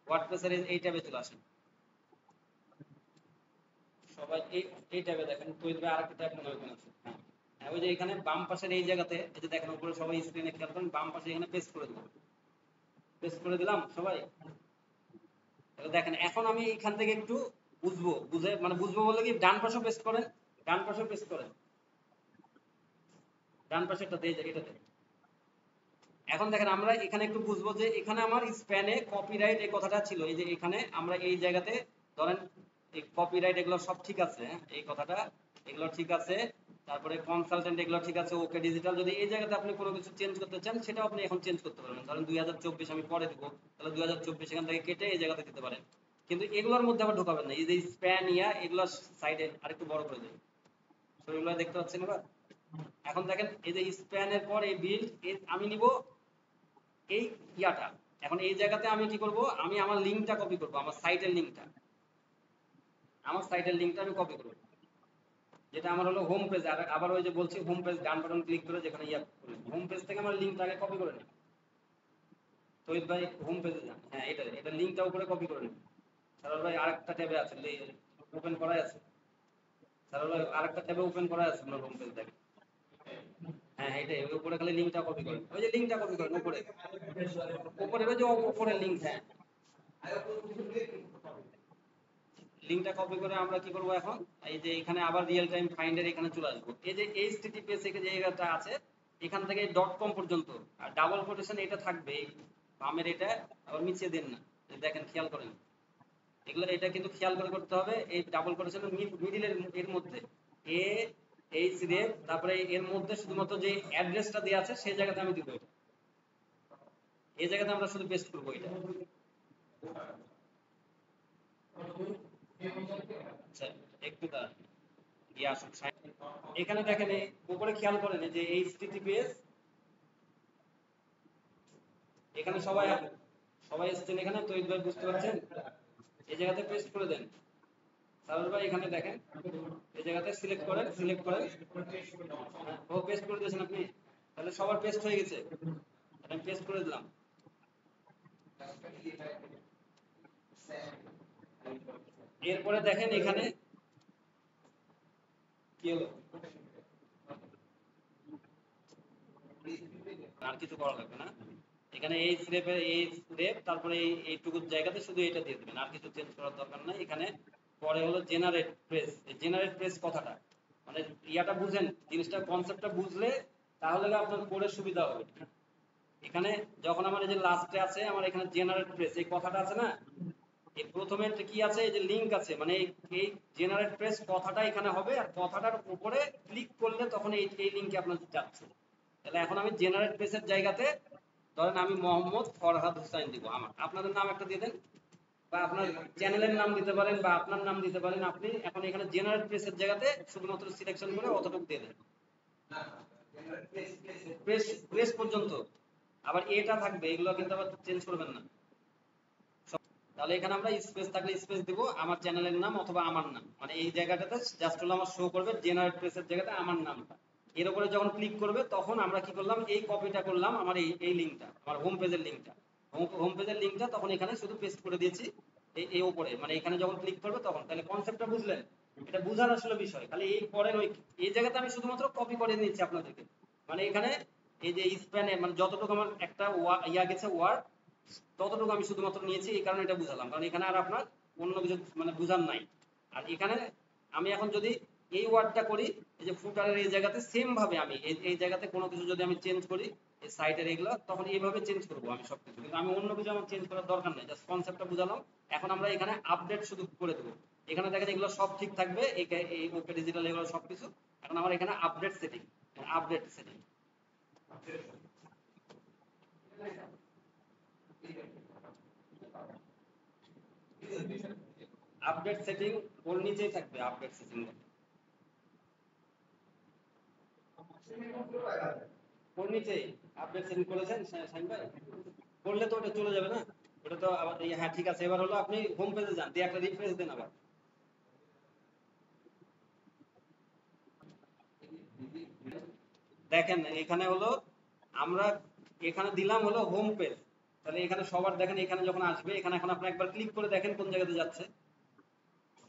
ওয়ার্ডপ্রেসের এই ট্যাবে চলে আসেন। সবাই এই ট্যাবে দেখেন, তৈরি আরেকটা ট্যাব মনে হয় আছে। হ্যাঁ ওই যে এখানে বাম পাশের এই জায়গাতে, এই যে দেখেন উপরে সবাই স্ক্রিনে খেয়াল করেন, বাম পাশে এখানে পেস্ট করে দেবো, পেস্ট করে দিলাম সবাই। তাহলে দেখেন এখন আমি এখান থেকে একটু বুঝবো, বুঝে মানে বুঝবো বললে কি, ডান পাশেও পেস্ট করেন, ডান পাশেও পেস্ট করেন, ডান পাশেরটা দিয়ে এটাতে। এখন দেখেন আমরা এখানে একটু বুঝবো যে এখানে আমার স্প্যানে কপিরাইট এই কথাটা ছিল, এই যে এখানে আমরা এই জায়গাতে ধরেন এই কপিরাইট এগুলো সব ঠিক আছে, হ্যাঁ এই কথাটা এগুলো ঠিক আছে, তারপরে কনসালটেন্ট এগুলো ঠিক আছে, ওকে ডিজিটাল, যদি এই জায়গাতে আপনি কোনো কিছু চেঞ্জ করতে চান সেটাও আপনি এখন চেঞ্জ করতে পারবেন। ধরেন 2024 আমি পরে দিব, তাহলে 2024 এখান থেকে কেটে এই জায়গাতে দিতে পারেন, কিন্তু এগুলোর মধ্যে আবার ঢোকাবেন না। এই যে স্প্যান এগুলো সাইডে আরেকটু বড় করে দেবেন, সেগুলো দেখতে পাচ্ছেন এবার। এখন দেখেন এই যে স্প্যানের পর এই বিল্ড, আমি নিব এই ইয়াটা। এখন এই জায়গাতে আমি কি করব, আমি আমার লিংকটা কপি করব, আমার সাইটের লিংকটা, আমার সাইটের লিংকটা আমি কপি করব, যেটা আমার হলো হোম পেজ। আর আবার ওই যে বলছি হোম পেজ, ডান বাটন ক্লিক করে যেখানে ইয়া হোম পেজ থেকে আমার লিংকটা আগে কপি করে নিন। তৈরি ভাই হোম পেজে যান, হ্যাঁ এটা লিংকটা উপরে কপি করে নিন। সারাল ভাই আরেকটা ট্যাবে আছে, ওপেন করাই আছে, সারাল ভাই আরেকটা ট্যাবে ওপেন করা আছে আপনার হোম পেজ দেখেন। হ্যাঁ এটাই, ওই উপরে খালি লিংকটা কপি করেন, ওই যে লিংকটা কপি করেন উপরে, উপরে ওই যে উপরে লিংক, হ্যাঁ লিংকটা কপি করে আমরা কি করব এখন, এই যে এখানে আবার রিয়েল টাইম ফাইন্ডার এখানে চলে আসবো, এই যে এইচটিটিপিএস যে জায়গাটা আছে এখান থেকে .com পর্যন্ত, আর ডাবল কোটেশন এটা থাকবে বামের, এটা আবার মিছিয়ে দেন না, দেখেন খেয়াল করেন এগুলো, এটা কিন্তু খেয়াল করে করতে হবে। এই ডাবল কোটেশনের মিডিলের এর মধ্যে এ এইচ রেফ, তারপরে এর মধ্যে শুধুমাত্র যে অ্যাড্রেসটা দেওয়া আছে সেই জায়গাতে আমি দিব, এটা এই জায়গাতে আমরা শুধু পেস্ট করবো এটা। আচ্ছা একটু দাঁড়ান, ইয়ে আসুন এখানে দেখেন উপরে খেয়াল করেন যে এইচটিটিপিএস, এখানে সবাই সবাই এসছেন এখানে, তো এইবার বুঝতে পারছেন, এই জায়গাতে পেস্ট করে দেন। সারল ভাই এখানে দেখেন এই জায়গাতে সিলেক্ট করেন, সিলেক্ট করেন, ও পেস্ট করে দিয়েছেন আপনি, তাহলে সবার পেস্ট হয়ে গেছে, আমি পেস্ট করে দিলাম। এরপরে দেখেন এখানে কি হলো, আর কিছু করা লাগবে না, এখানে এই স্রেপে এই স্রেপ, তারপরে এইটুকু জায়গাতে শুধু এটা দিয়ে দেবেন, আর কিছু চেঞ্জ করার দরকার নাই। এখানে পরে হলো জেনারেট প্রেস, জেনারেট প্রেস কথাটা মানে ইয়াটা বুঝেন, জিনিসটা কনসেপ্টটা বুঝলে তাহলে আপনার পড়ে সুবিধা হবে। এখানে যখন আমার এই যে লাস্টে আছে আমার এখানে জেনারেট প্রেস এই কথাটা আছে না, এই প্রথমে কি আছে, এই যে লিংক আছে, মানে এই জেনারেট প্রেস কথাটা এখানে হবে, আর কথাটার উপরে ক্লিক করলে তখন এই লিংকে আপনার যাচ্ছে। তাহলে এখন আমি জেনারেট প্রেসের জায়গাতে ধরেন আমি মোহাম্মদ ফরহাদ হোসেন দিব, আমার আপনাদের নাম একটা দিয়ে দেন, বা আপনার চ্যানেলের নাম দিতে পারেন বা আপনার নাম দিতে পারেন। আপনি এখন এখানে জেনারেট প্রেসের জায়গাতে শুধুমাত্র সিলেকশন করে অতটুকু দিয়ে দেন, প্রেস প্রেস পর্যন্ত, আবার এটা থাকবে, এগুলো কিন্তু আবার চেঞ্জ করবেন না। তাহলে এখানে আমরা স্পেস থাকলে স্পেস দিব, আমার চ্যানেলের নাম অথবা আমার নাম, মানে এই জায়গাটাতে জাস্ট হলো আমার শো করবে জেনারেট প্রেসের জায়গাতে আমার নামটা। এর উপরে যখন ক্লিক করবে তখন আমরা কি করলাম, এই কপিটা করলাম আমার এই লিংকটা, আমার হোম পেজের লিংকটা, হোম পেজের লিংকটা তখন এখানে শুধু পেস্ট করে দিয়েছি এই উপরে, মানে এখানে যখন ক্লিক করবে তখন। তাহলে কনসেপ্টটা বুঝলেন, এটা বুঝার আসলে বিষয়, খালি এই পরের ওই এই জায়গাতে আমি শুধুমাত্র কপি করে নিচ্ছি আপনাদেরকে, মানে এখানে এই যে স্প্যানে মানে যতটুকু আমার একটা ইয়া গেছে ওয়ার্ড, ততটুকু আমি শুধুমাত্র নিয়েছি, এই কারণে এটা বুঝালাম, কারণ এখানে আর আপনার অন্য কিছু মানে বুঝার নাই। আর এখানে আমি এখন যদি এই ওয়ার্ডটা করি, এই যে ফুটারের এই জায়গাতে সেম ভাবে আমি এই জায়গাতে কোনো কিছু যদি আমি চেঞ্জ করি এই সাইটের এগুলো, তখন এইভাবে চেঞ্জ করবো আমি সবকিছু, কিন্তু আমি অন্য কিছু আমার চেঞ্জ করার দরকার নেই, জাস্ট কনসেপ্টটা বুঝালাম। এখন আমরা এখানে আপডেট শুধু করে দেবো, এখানে দেখেন এগুলো সব ঠিক থাকবে, এই ওকে ডিজিটাল এগুলো সবকিছু। এখন আমার এখানে update setting, update setting, update setting ওর নিচেই থাকবে, আপডেট সেটিং ওর নিচেই আপডেট সেটিং করেছেন শাহিন ভাই, করলে তো ওটা চলে যাবে না, ওটা তো আবার হ্যাঁ ঠিক আছে। এবার হলো আপনি হোম পেজে যান, দিয়ে একটা রিফ্রেশ দেন আবার, দেখেন এখানে হলো আমরা এখানে দিলাম হলো হোম পেজ, তাহলে এখানে সবার দেখেন এখানে যখন আসবে, এখানে এখন আপনি একবার ক্লিক করে দেখেন কোন জায়গাতে যাচ্ছে।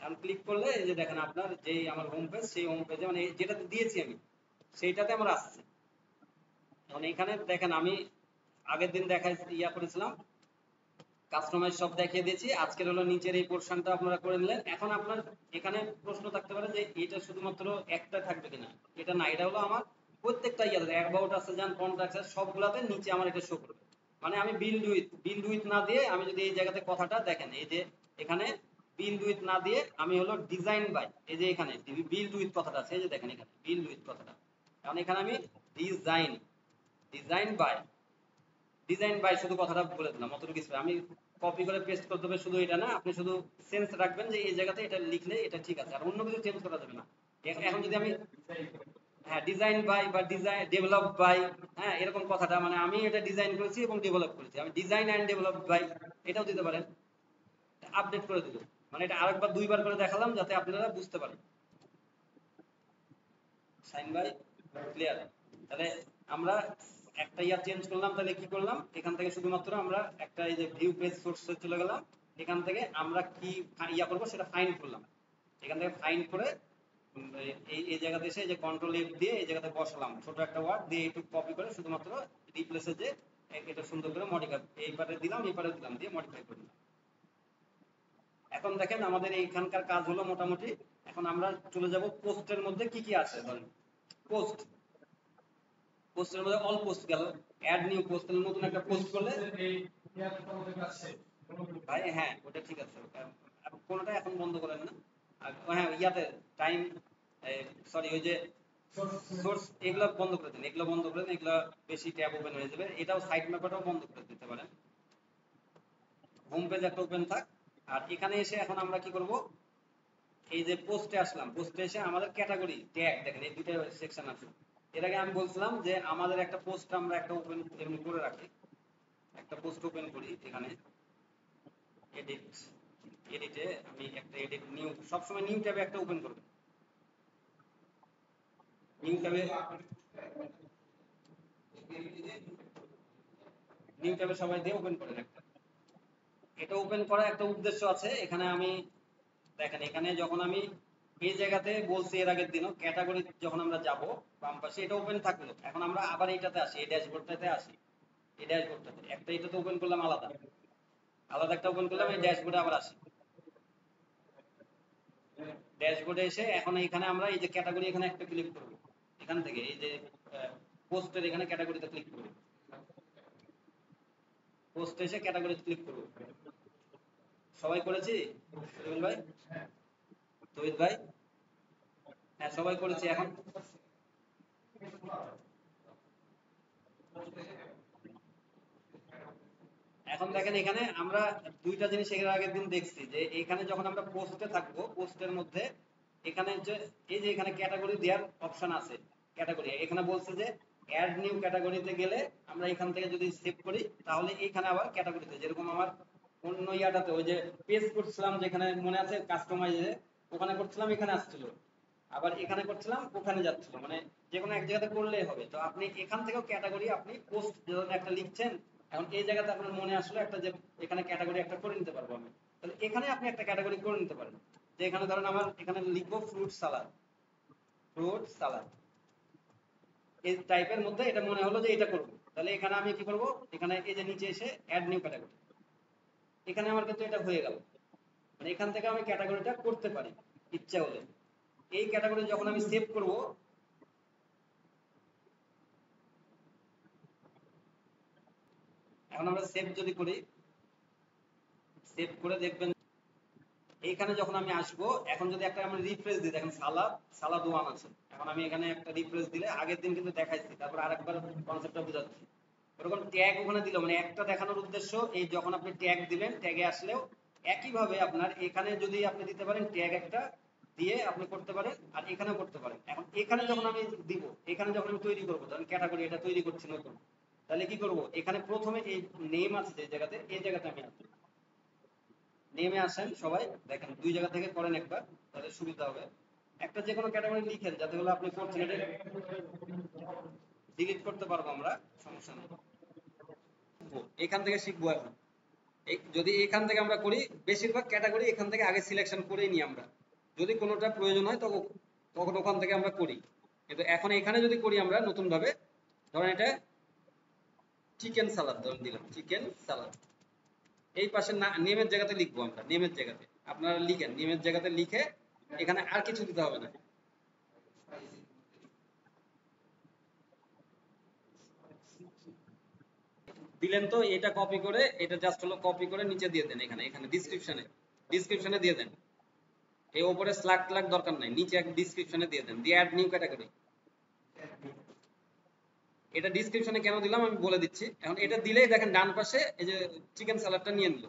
এখন ক্লিক করলে এই যে দেখেন আপনার যে আমার হোম পেজ, সেই হোম পেজে মানে যেটাতে দিয়েছি আমি সেইটাতে আমরা আসছি। এখন এখানে দেখেন আমি আগের দিন করেছিলাম, কাস্টমাইজ সব দেখিয়ে দিয়েছি। আজকের হলো নিচের এই পোর্শনটা আপনারা করে নিলেন। এখন আপনার এখানে প্রশ্ন থাকতে পারে যে এটা শুধুমাত্র একটা থাকবে কিনা। এটা না, এটা হলো আমার প্রত্যেকটা ইয়াতে অ্যাবাউট আছে, যান কন্ট্রাক্ট আছে, সবগুলাতে নিচে আমার এটা শো করবে। মানে আমি বিল্ড উইথ না দিয়ে আমি যদি এই জায়গাতে কথাটা দেখেন, এই যে এখানে বিল্ড উইথ না দিয়ে আমি হলো ডিজাইন বাই, এই যে এখানে বিল্ড উইথ কথাটা আছে, এই যে দেখেন এখানে বিল্ড উইথ কথাটা, কারণ এখানে আমি ডিজাইন ডিজাইন বাই শুধু কথাটা বলে দিলাম, অতটুকু কিছু আমি কপি করে পেস্ট করতে হবে। শুধু এটা না, আপনি শুধু সেন্স রাখবেন যে এই জায়গাতে এটা লিখলে এটা ঠিক আছে, আর অন্য কিছু চেঞ্জ করা যাবে না। এখন যদি আমি হ্যাঁ ডিজাইন বাই বা ডিজাইন ডেভেলপ বাই, হ্যাঁ এরকম কথাটা, মানে আমি এটা ডিজাইন করেছি এবং ডেভেলপ করেছি, আমি ডিজাইন অ্যান্ড ডেভেলপ বাই এটাও দিতে পারেন। আপডেট করে দিল, মানে এটা আরেকবার দুইবার করে দেখালাম যাতে আপনারা বুঝতে পারেন। সাইন বাই ক্লিয়ার। তাহলে আমরা একটা ইয়ার চেঞ্জ করলাম, তাহলে কি করলাম, এখান থেকে শুধুমাত্র আমরা একটা এই যে ভিউ পেজ সোর্সে চলে গেলাম, এখান থেকে আমরা কি করবো সেটা ফাইন্ড করলাম। এখান থেকে ফাইন্ড করে এই এই জায়গাতে এসে যে কন্ট্রোল এফ দিয়ে এই জায়গাতে বসালাম ছোট একটা ওয়ার্ড দিয়ে, একটু কপি করে শুধুমাত্র রিপ্লেসে যে এটা সুন্দর করে মডিফাই এই পারে দিলাম দিয়ে মডিফাই করে দিলাম। এখন দেখেন আমাদের এইখানকার কাজ হলো মোটামুটি। এখন আমরা চলে যাব পোস্টের মধ্যে কি কি আছে। ধরেন পোস্টের মধ্যে অল পোস্ট গেল, অ্যাড নিউ পোস্ট, নতুন একটা পোস্ট করলে ভাই হ্যাঁ ওটা ঠিক আছে, কোনটা এখন বন্ধ করেন না। আর হ্যাঁ ইয়াতে টাইম, সরি ওই যে সোর্স, এগুলো বন্ধ করে দিন, এগুলো বেশি ট্যাব ওপেন হয়ে যাবে। এটাও সাইড ম্যাপারটাও বন্ধ করে দিতে পারেন, হোম পেজ একটা ওপেন থাক। আর এখানে এসে এখন আমরা কি করব, এই যে পোস্টে আসলাম, পোস্টে এসে আমাদের ক্যাটাগরি ট্যাগ দেখেন এই দুটো সেকশন আছে। এর আগে আমি বলছিলাম যে আমাদের একটা পোস্ট আমরা একটা ওপেন এমনি করে রাখি, একটা পোস্ট ওপেন করি এখানে এডিট, এডিটে আমি একটা এডিট নিউ, সবসময় নিউ ট্যাবে একটা ওপেন করব, নিউ ট্যাবে সবাই দিয়ে ওপেন করেন একটা। এটা ওপেন করার একটা উদ্দেশ্য আছে। এখানে আমি দেখেন এখানে যখন আমি এই জায়গাতে বলছি এর আগের দিনও, ক্যাটাগরি যখন আমরা যাব বাম পাশে এটা ওপেন থাকলো, এখন আমরা আবার এইটাতে আসি, এই ড্যাশবোর্ডটাতে আসি, এই ড্যাশবোর্ডটাতে একটা এটাতে ওপেন করলাম, আলাদা আলাদা একটা ওপেন করলাম, এই ড্যাশবোর্ডে আবার আসি, ড্যাশবোর্ডে এসে এখন এখানে আমরা এই যে ক্যাটাগরি এখানে একটা ক্লিক করব, এখান থেকে এই যে পোস্টের এখানে ক্যাটাগরিতে ক্লিক করব, পোস্টে এসে ক্যাটাগরিতে ক্লিক করব। সবাই করেছি? রবিন ভাই, তহিদ ভাই, হ্যাঁ সবাই করেছি। এখন দেখেন এখানে আমরা দুইটা জিনিস এর আগের দিন দেখছি, যে এখানে যখন আমরা পোস্টে থাকবো, পোস্টের মধ্যে এখানে যে এই যে এখানে ক্যাটাগরি দেওয়ার অপশন আছে, ক্যাটাগরি এখানে বলছে যে অ্যাড নিউ ক্যাটাগরিতে গেলে আমরা এখান থেকে যদি সেভ করি তাহলে এখানে আবার ক্যাটাগরিতে, যেরকম আমার অন্য ইয়াটাতে ওই যে পেজ করছিলাম যেখানে মনে আছে কাস্টমাইজে, ওখানে করছিলাম এখানে আসছিল, আবার এখানে করছিলাম ওখানে যাচ্ছিল, মানে যে কোনো এক জায়গাতে করলেই হবে। তো আপনি এখান থেকেও ক্যাটাগরি আপনি পোস্ট যখন একটা লিখছেন, এখন এই জায়গাতে আপনার মনে আসলো একটা যে এখানে ক্যাটাগরি একটা করে নিতে পারবো আমি, তাহলে এখানে আপনি একটা ক্যাটাগরি করে নিতে পারেন। যে এখানে ধরেন আমার এখানে লিখবো ফ্রুট সালাদ, ফ্রুট সালাদ এই টাইপের মধ্যে এটা মনে হলো যে এটা করবো, তাহলে এখানে আমি কি করব, এখানে এই যে নিচে এসে অ্যাড নিউ ক্যাটাগরি, এখানে আমার কিন্তু এটা হয়ে গেল, মানে এখান থেকে আমি ক্যাটাগরিটা করতে পারি ইচ্ছা হলে। এই ক্যাটাগরি যখন আমি সেভ করব, এখন আমরা সেভ যদি করি, সেভ করে দেখবেন এইখানে যখন আমি আসবো, এখন যদি একটা আমরা রিফ্রেশ দিই, দেখেন সালাদ, সালাদ ওয়ান আছে, এখন আমি এখানে একটা রিফ্রেশ দিলে আগের দিন কিন্তু দেখাইছি, তারপর আরেকবার কনসেপ্টটা বোঝাচ্ছি। ওরকম ট্যাগ ওখানে দিল, মানে একটা দেখানোর উদ্দেশ্য এই যখন আপনি ট্যাগ দিবেন, ট্যাগে আসলেও একইভাবে আপনার এখানে যদি আপনি দিতে পারেন ট্যাগ একটা দিয়ে আপনি করতে পারেন, আর এখানেও করতে পারেন। এখন এখানে যখন আমি দিব, এখানে যখন আমি তৈরি করবো, ধরেন ক্যাটাগরি এটা তৈরি করছি নতুন, তাহলে কি করব, এখানে প্রথমে এই নেম আছে যে জায়গাতে, এই জায়গাতে আমি আসবো, নেমে আসেন সবাই, দেখেন দুই জায়গা থেকে করেন একবার, তাহলে সুবিধা হবে। একটা যে কোনো ক্যাটাগরি লিখেন যাতে হলো আপনি করছেন, এটা ডিলিট করতে পারবো আমরা, সমস্যা নেই। এখান থেকে শিখবো এখন। যদি এখান থেকে আমরা করি, বেশিরভাগ ক্যাটাগরি এখান থেকে আগে সিলেকশন করেই নিই আমরা, যদি কোনোটা প্রয়োজন হয় তখন তখন ওখান থেকে আমরা করি। কিন্তু এখন এখানে যদি করি আমরা নতুন ভাবে, ধরেন এটা চিকেন সালাদ ধরে দিলাম, চিকেন সালাদ। এই পাশে নেমের জায়গাতে লিখবো আমরা, নেমের জায়গাতে আপনারা লিখেন, নেমের জায়গাতে লিখে এখানে আর কিছু দিতে হবে না। দিলেন তো, এটা কপি করে, এটা জাস্ট হলো কপি করে নিচে দিয়ে দেন, এখানে এখানে ডিসক্রিপশনে দিয়ে দেন। এই উপরে স্ল্যাগ ট্ল্যাগ দরকার নাই, নিচে এক ডিসক্রিপশনে দিয়ে দেন, দিয়ে অ্যাড নিউ ক্যাটাগরি। এটা ডিসক্রিপশনে কেন দিলাম আমি বলে দিচ্ছি। এখন এটা দিলেই দেখেন ডান পাশে এই যে চিকেন সালাডটা নিয়ে নিল,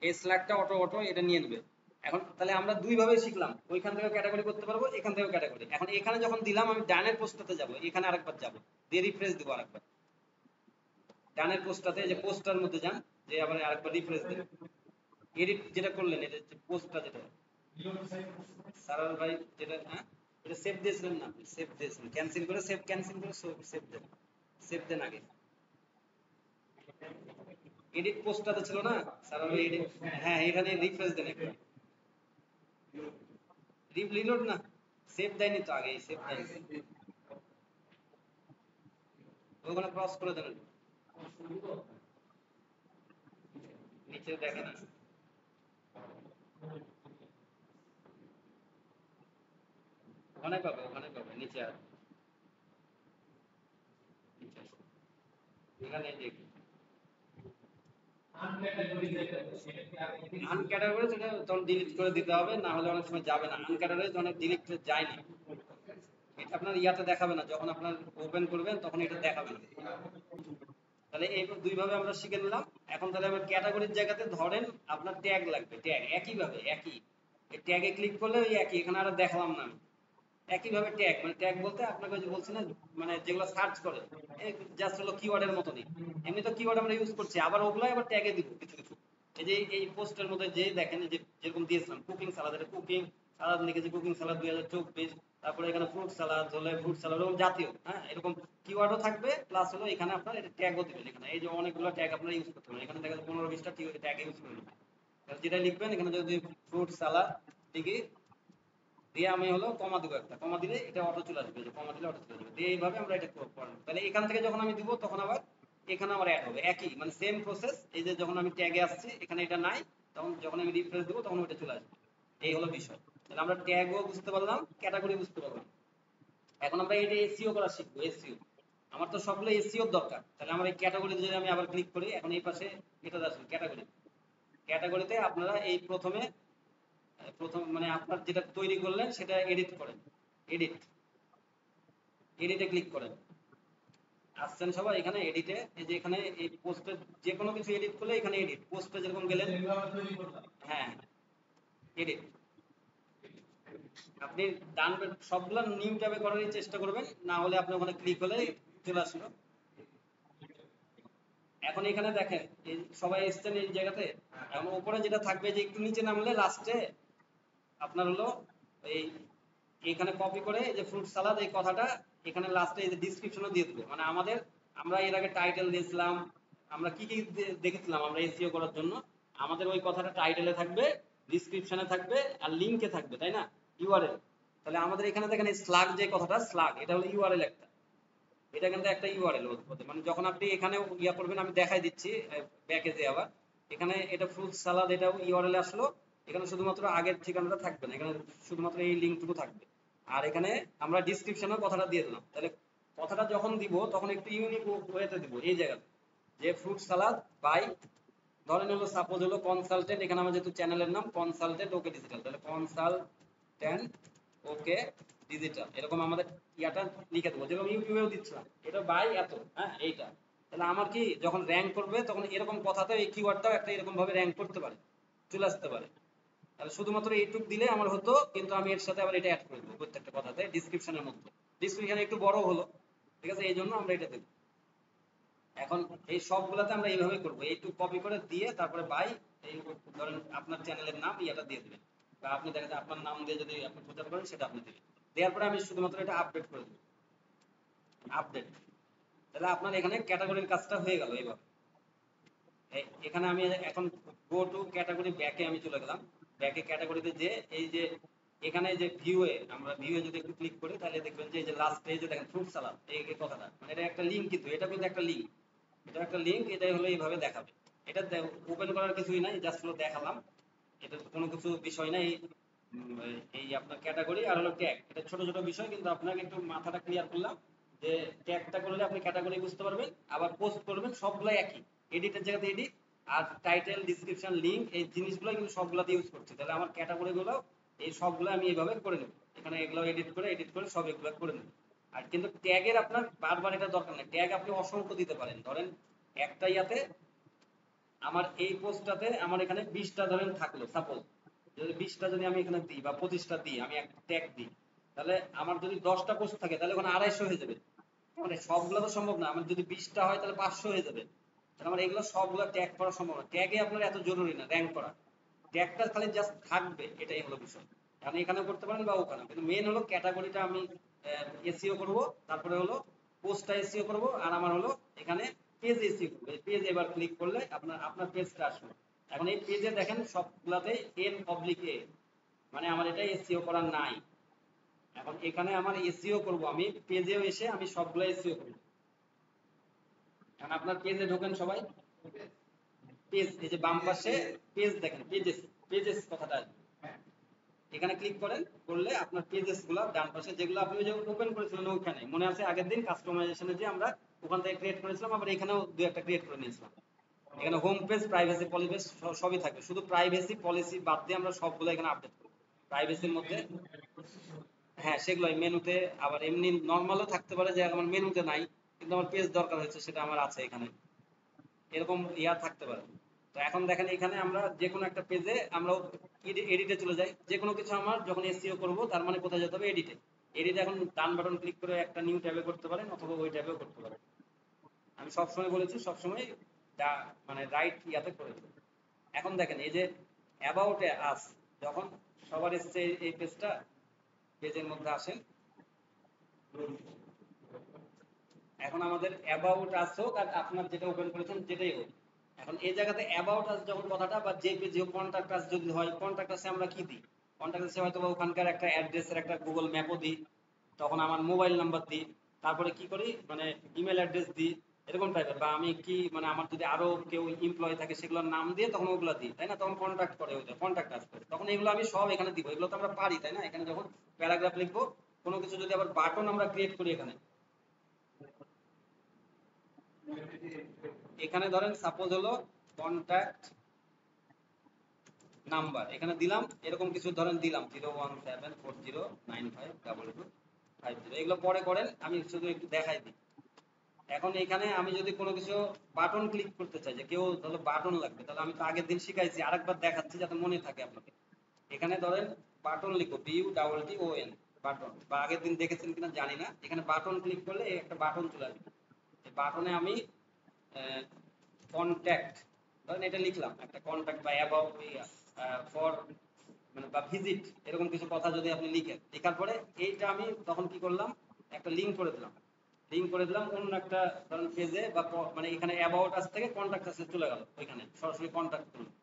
এই স্ল্যাগটা অটো এটা নিয়ে নেবে। এখন তাহলে আমরা দুই ভাবে শিখলাম, ওইখান থেকে ক্যাটাগরি করতে পারবো, এখান থেকে ক্যাটাগরি। এখন এখানে যখন দিলাম আমি ডানের পোস্টটাতে যাব, এখানে আরেকবার যাব, দিয়ে রিফ্রেশ দিব আরেকবার। ডানের পোস্টটাতে যে পোস্টার মধ্যে যান, যে আবার আরেকবার রিফ্রেশ দেন। এডিট যেটা করলেন, এটা পোস্টটা যেটা সারার ভাই যেটা, হ্যাঁ এটা সেভ দিয়েছিলেন না, সেভ দিয়েছিলেন, ক্যান্সেল করে সেভ দেন, সেভ দেন আগে। এডিট পোস্টটাতে ছিল না সারার ভাই, এডিট, হ্যাঁ এখানে রিফ্রেশ দেন একবার, রিলোড না, সেভ দেয়নি তো আগে, সেভ দেয়নি, ওখানে ক্রস করে দেন, নিচে দেখে না, ওখানে পাবে নিচে আর নিচে আসো। এখানে দেখি আনক্যাটাগরি, সেটা তখন ডিলিট করে দিতে হবে, না হলে অনেক সময় যাবে না। আনক্যাটাগরি অনেক ডিলিট যায়নি, এটা আপনার ইয়াতে দেখাবে না, যখন আপনার ওপেন করবেন তখন এটা দেখাবে না। তাহলে এই দুই ভাবে আমরা শিখে নিলাম। এখন তাহলে আমরা ক্যাটাগরির জায়গাতে ধরেন আপনার ট্যাগ লাগবে, ট্যাগ একই ভাবে, একই এই ট্যাগে ক্লিক করলে ওই একই, এখানে আর দেখালাম না আমি। একই ভাবে ট্যাগ, মানে ট্যাগ বলতে আপনাকে যে বলছি না, মানে যেগুলো সার্চ করে জাস্ট হলো কিওয়ার্ডের মতনই, এমনি তো কিওয়ার্ড আমরা ইউজ করছি, আবার ওগুলাই আবার ট্যাগে দিব কিছু কিছু। এই যে এই পোস্টের মধ্যে যে দেখেন, যে যেরকম দিয়েছিলাম কুকিং সালাদ, এটা কুকিং সালাদ লিখেছি, কুকিং সালাদ 2024। তারপরে এখানে ফ্রুট সালাদ হলে ফ্রুট সালাদ, এরকম জাতীয়, হ্যাঁ এরকম কিওয়ার্ডও থাকবে, প্লাস হলো এখানে আপনার এটা ট্যাগও দিবেন। এখানে এই যে অনেকগুলো ট্যাগ আপনারা ইউজ করতে পারেন, এখানে দেখা যাচ্ছে 15-20টা ট্যাগ ইউজ করবেন। যেটা লিখবেন এখানে যদি ফ্রুট সালাদ লিখি, দিয়ে আমি হলো কমা দিব, একটা কমা দিলে এটা অটো চলে আসবে, যে কমা দিলে অটো চলে যাবে। দিয়ে এইভাবে আমরা এটা করব। তাহলে এখান থেকে যখন আমি দিব তখন আবার এখানে আবার অ্যাড হবে, একই মানে সেম প্রসেস। এই যে যখন আমি ট্যাগে আসছি এখানে এটা নাই, তখন যখন আমি রিফ্রেশ দেবো তখন ওটা চলে আসবে। এই হলো বিষয়। তাহলে আমরা ট্যাগও বুঝতে পারলাম, ক্যাটাগরি বুঝতে পারলাম। এখন আমরা এটা এসইও করা শিখবো, এসইও। আমার তো সবগুলো এসইও দরকার, তাহলে আমার এই ক্যাটাগরিতে যদি আমি আবার ক্লিক করি, এখন এই পাশে এটা আসবে ক্যাটাগরি। ক্যাটাগরিতে আপনারা এই প্রথমে প্রথম মানে আপনার যেটা তৈরি করলেন সেটা এডিট করেন, এডিট, এডিটে ক্লিক করেন। আসছেন সবাই এখানে এডিটে, এই যে এখানে এই পোস্টে যে কোনো কিছু এডিট করলে এখানে এডিট, পোস্টে যেরকম গেলেন, হ্যাঁ এডিট, আপনি ডান সবগুলো নিউ ট্যাবে করারই চেষ্টা করবেন, না হলে আপনি ওখানে ক্লিক হলে চলে আসলো। এখন এখানে দেখেন এই সবাই এসছেন এই জায়গাতে। এখন উপরে যেটা থাকবে, যে একটু নিচে নামলে লাস্টে আপনার হলো এই এখানে কপি করে এই যে ফ্রুট সালাদ এই কথাটা এখানে লাস্টে এই যে ডিসক্রিপশনও দিয়ে দেবো। মানে আমাদের, আমরা এর আগে টাইটেল দিয়েছিলাম, আমরা কি কি দেখেছিলাম আমরা এসইও করার জন্য, আমাদের ওই কথাটা টাইটেলে থাকবে, ডিসক্রিপশনে থাকবে, আর লিংকে থাকবে, তাই না, ইউআরএল। তাহলে আমাদের এখানে দেখেন এই স্লাগ যে কথাটা, স্লাগ এটা হলো ইউআরএল একটা, এটা কিন্তু একটা ইউআরএল হতে, মানে যখন আপনি এখানে ইয়া করবেন, আমি দেখাই দিচ্ছি ব্যাকে যে আবার এখানে এটা ফ্রুট সালাদ এটাও ইউআরএল আসলো, এখানে শুধুমাত্র আগের ঠিকানাটা থাকবে না, এখানে শুধুমাত্র এই লিঙ্কটুকু থাকবে। আর এখানে আমরা ডিসক্রিপশনেও কথাটা দিয়ে দিলাম। তাহলে কথাটা যখন দিব তখন একটু ইউনিক ওয়েতে দিব, এই জায়গাতে যে ফ্রুট সালাদ বাই, ধরেন হলো সাপোজ হলো কনসালটেন্ট, এখানে আমার যেহেতু চ্যানেলের নাম কনসালটেন্ট ওকে ডিজিটাল, তাহলে কনসালটেন্ট ওকে ডিজিটাল, এরকম আমাদের ইয়াটা লিখে দেবো, যেরকম ইউটিউবেও দিচ্ছিলাম, এটা বাই এত, হ্যাঁ এইটা। তাহলে আমার কি যখন র্যাঙ্ক করবে তখন এরকম কথাতে এই কিওয়ার্ডটাও একটা এরকম ভাবে র্যাঙ্ক করতে পারে, চলে আসতে পারে। তাহলে শুধুমাত্র এইটুক দিলে আমার হতো, কিন্তু আমি এর সাথে আবার এটা অ্যাড করে দেবো প্রত্যেকটা কথাতে ডিসক্রিপশনের মধ্যে, ডিসক্রিপশন একটু বড় হলো, ঠিক আছে, এই জন্য আমরা এটা দেবো। এখন এই সবগুলাতে আমরা এইভাবে করবো, এইটুক কপি করে দিয়ে তারপরে বাই, এই ধরেন আপনার চ্যানেলের নাম ইয়াটা দিয়ে দিবেন, বা আপনি দেখা যায় আপনার নাম দিয়ে যদি আপনি প্রচার করেন সেটা আপনি দিবেন। দেওয়ার পরে আমি শুধুমাত্র এটা আপডেট করে দেবো, আপডেট। তাহলে আপনার এখানে ক্যাটাগরির কাজটা হয়ে গেল। এবার এখানে আমি এখন গো টু ক্যাটাগরি ব্যাকে আমি চলে গেলাম, ব্যাকে ক্যাটাগরিতে যে এই যে এখানে যে ভিউয়ে, আমরা ভিউয়ে যদি একটু ক্লিক করি তাহলে দেখবেন যে এই যে লাস্ট পেজে দেখেন ফ্রুট সালাদ, এই এই কথাটা মানে এটা একটা লিঙ্ক, কিন্তু এটা কিন্তু একটা লিঙ্ক, এটা একটা লিঙ্ক, এটাই হলো এইভাবে দেখাবে। এটা ওপেন করার কিছুই নাই, জাস্ট হলো দেখালাম। এটা তো কোনো কিছু বিষয় নাই। এই আপনার ক্যাটাগরি আর হলো ট্যাগ, এটা ছোট ছোট বিষয়, কিন্তু আপনাকে একটু মাথাটা ক্লিয়ার করলাম যে ট্যাগটা করলে আপনি ক্যাটাগরি বুঝতে পারবেন, আবার পোস্ট করবেন সবগুলো একই, এডিটের জায়গাতে এডিট, আর টাইটেল ডিসক্রিপশন লিঙ্ক এই জিনিসগুলো কিন্তু সবগুলাতে ইউজ করছি, তাহলে আমার ক্যাটাগরিগুলো এই সবগুলো আমি এইভাবে করে নেব, এখানে এগুলো এডিট করে সব এগুলো করে নেব। আর কিন্তু ট্যাগের আপনার বারবার এটা দরকার নেই, ট্যাগ আপনি অসংখ্য দিতে পারেন, ধরেন একটা ইয়াতে আমার এই পোস্টটাতে আমার এখানে 20টা ধরেন থাকলো সাপোজ, যদি 20টা যদি আমি এখানে দিই বা 25টা দিই, আমি একটা ট্যাগ দিই, তাহলে আমার যদি 10টা পোস্ট থাকে তাহলে ওখানে 250 হয়ে যাবে, মানে সবগুলো তো সম্ভব না, আমার যদি 20টা হয় তাহলে 500 হয়ে যাবে, তাহলে আমার এগুলো সবগুলো ট্যাগ করা সম্ভব না, ট্যাগে আপনার এত জরুরি না র্যাঙ্ক করা, ট্যাগটা খালি জাস্ট থাকবে, এটাই হলো বিষয়। আপনি এখানেও করতে পারেন বা ওখানে, কিন্তু মেন হলো ক্যাটাগরিটা আমি এসইও করব, তারপরে হলো পোস্টটা এসইও করব, আর আমার হলো এখানে পেজ এসইও করব। এই পেজ এবার ক্লিক করলে আপনার আপনার পেজটা আসবে। এখন এই পেজে দেখেন সবগুলাতে N/A, মানে আমার এটা এসইও করা নাই। এখন এখানে আমার এসইও করব, আমি পেজেও এসে আমি সবগুলো এসইও করব। এখন আপনার পেজে ঢোকেন সবাই, পেজ এই যে বাম পাশে পেজ দেখেন, পেজেস, পেজেস কথাটা আসবে। এখানে ক্লিক করেন, করলে আপনার পেজেস গুলা ডান পাশে যেগুলো আপনি যে ওপেন করেছিলেন ওখানে মনে আছে আগের দিন কাস্টমাইজেশনে যে আমরা ওখান থেকে ক্রিয়েট করেছিলাম, আবার এখানেও দুই একটা ক্রিয়েট করে নিয়েছিলাম। এখানে হোম পেজ, প্রাইভেসি পলিসি সবই থাকবে, শুধু প্রাইভেসি পলিসি বাদ দিয়ে আমরা সবগুলো এখানে আপডেট করব। প্রাইভেসির মধ্যে হ্যাঁ সেগুলোই মেনুতে, আবার এমনি নর্মালও থাকতে পারে যে আমার মেনুতে নাই কিন্তু আমার পেজ দরকার হয়েছে সেটা আমার আছে এখানে, এরকম ইয়া থাকতে পারে। তো এখন দেখেন এখানে আমরা যে কোনো একটা পেজে আমরা এডিটে চলে যাই, যে কোনো কিছু আমার যখন এসইও করব তার মানে কোথায় যেতে হবে, এডিটে। এডিটে এখন ডান বাটন ক্লিক করে একটা নিউ ট্যাবে করতে পারেন, অথবা ওই ট্যাবেও করতে পারেন। আমি সবসময় বলেছি সবসময় মানে রাইট ইয়াতে করে দেবেন। এখন দেখেন এই যে অ্যাবাউট আস, যখন সবার এসছে এই পেজটা, পেজের মধ্যে আসেন, এখন আমাদের অ্যাবাউট আস হোক আর আপনার যেটা ওপেন করেছেন যেটাই হোক, এখন এই জায়গাতে অ্যাবাউট আস যখন কথাটা বা যে পেজে কন্টাক্ট আস যদি হয়, কন্টাক্ট আসে আমরা কি দিই, কন্টাক্ট আসে হয়তো বা ওখানকার একটা অ্যাড্রেসের একটা গুগল ম্যাপও দিই, তখন আমার মোবাইল নাম্বার দিই, তারপরে কি করি মানে ইমেল অ্যাড্রেস দিই, এরকম টাইপের, বা আমি কি মানে আমার যদি আরো কেউ এমপ্লয় থাকে সেগুলোর নাম দিয়ে তখন ওগুলো দিই, তাই না, তখন কন্টাক্ট করে ওটা কন্টাক্ট আস করে, তখন এগুলো আমি সব এখানে দিব, এগুলো তো আমরা পারি তাই না। এখানে যখন প্যারাগ্রাফ লিখবো, কোনো কিছু যদি আবার বাটন আমরা ক্রিয়েট করি এখানে, এখানে ধরেন সাপোজ হলো কন্ট্যাক্ট নাম্বার এখানে দিলাম, এরকম কিছু ধরেন দিলাম 01740952250, এগুলো পরে করেন, আমি শুধু একটু দেখাই দিই। এখন এখানে আমি যদি কোনো কিছু বাটন ক্লিক করতে চাই, যে কেউ তাহলে বাটন লাগবে, তাহলে আমি তো আগের দিন শিখাইছি, আরেকবার দেখাচ্ছি যাতে মনে থাকে আপনাকে। এখানে ধরেন বাটন লিখো, BUTTON, বাটন, বা আগের দিন দেখেছেন কিনা জানি না, এখানে বাটন ক্লিক করলে একটা বাটন চলে আসবে, এই বাটনে আমি কন্ট্যাক্ট ধরেন এটা লিখলাম, একটা কন্ট্যাক্ট বা অ্যাবাউট ফর মানে বা ভিজিট, এরকম কিছু কথা যদি আপনি লিখেন, লেখার পরে এইটা আমি তখন কি করলাম, একটা লিঙ্ক করে দিলাম, লিঙ্ক করে দিলাম অন্য একটা ধরেন পেজে বা মানে এখানে অ্যাবাউট আস থেকে কন্ট্যাক্ট আসে চলে গেল, ওইখানে সরাসরি কন্ট্যাক্ট করলাম।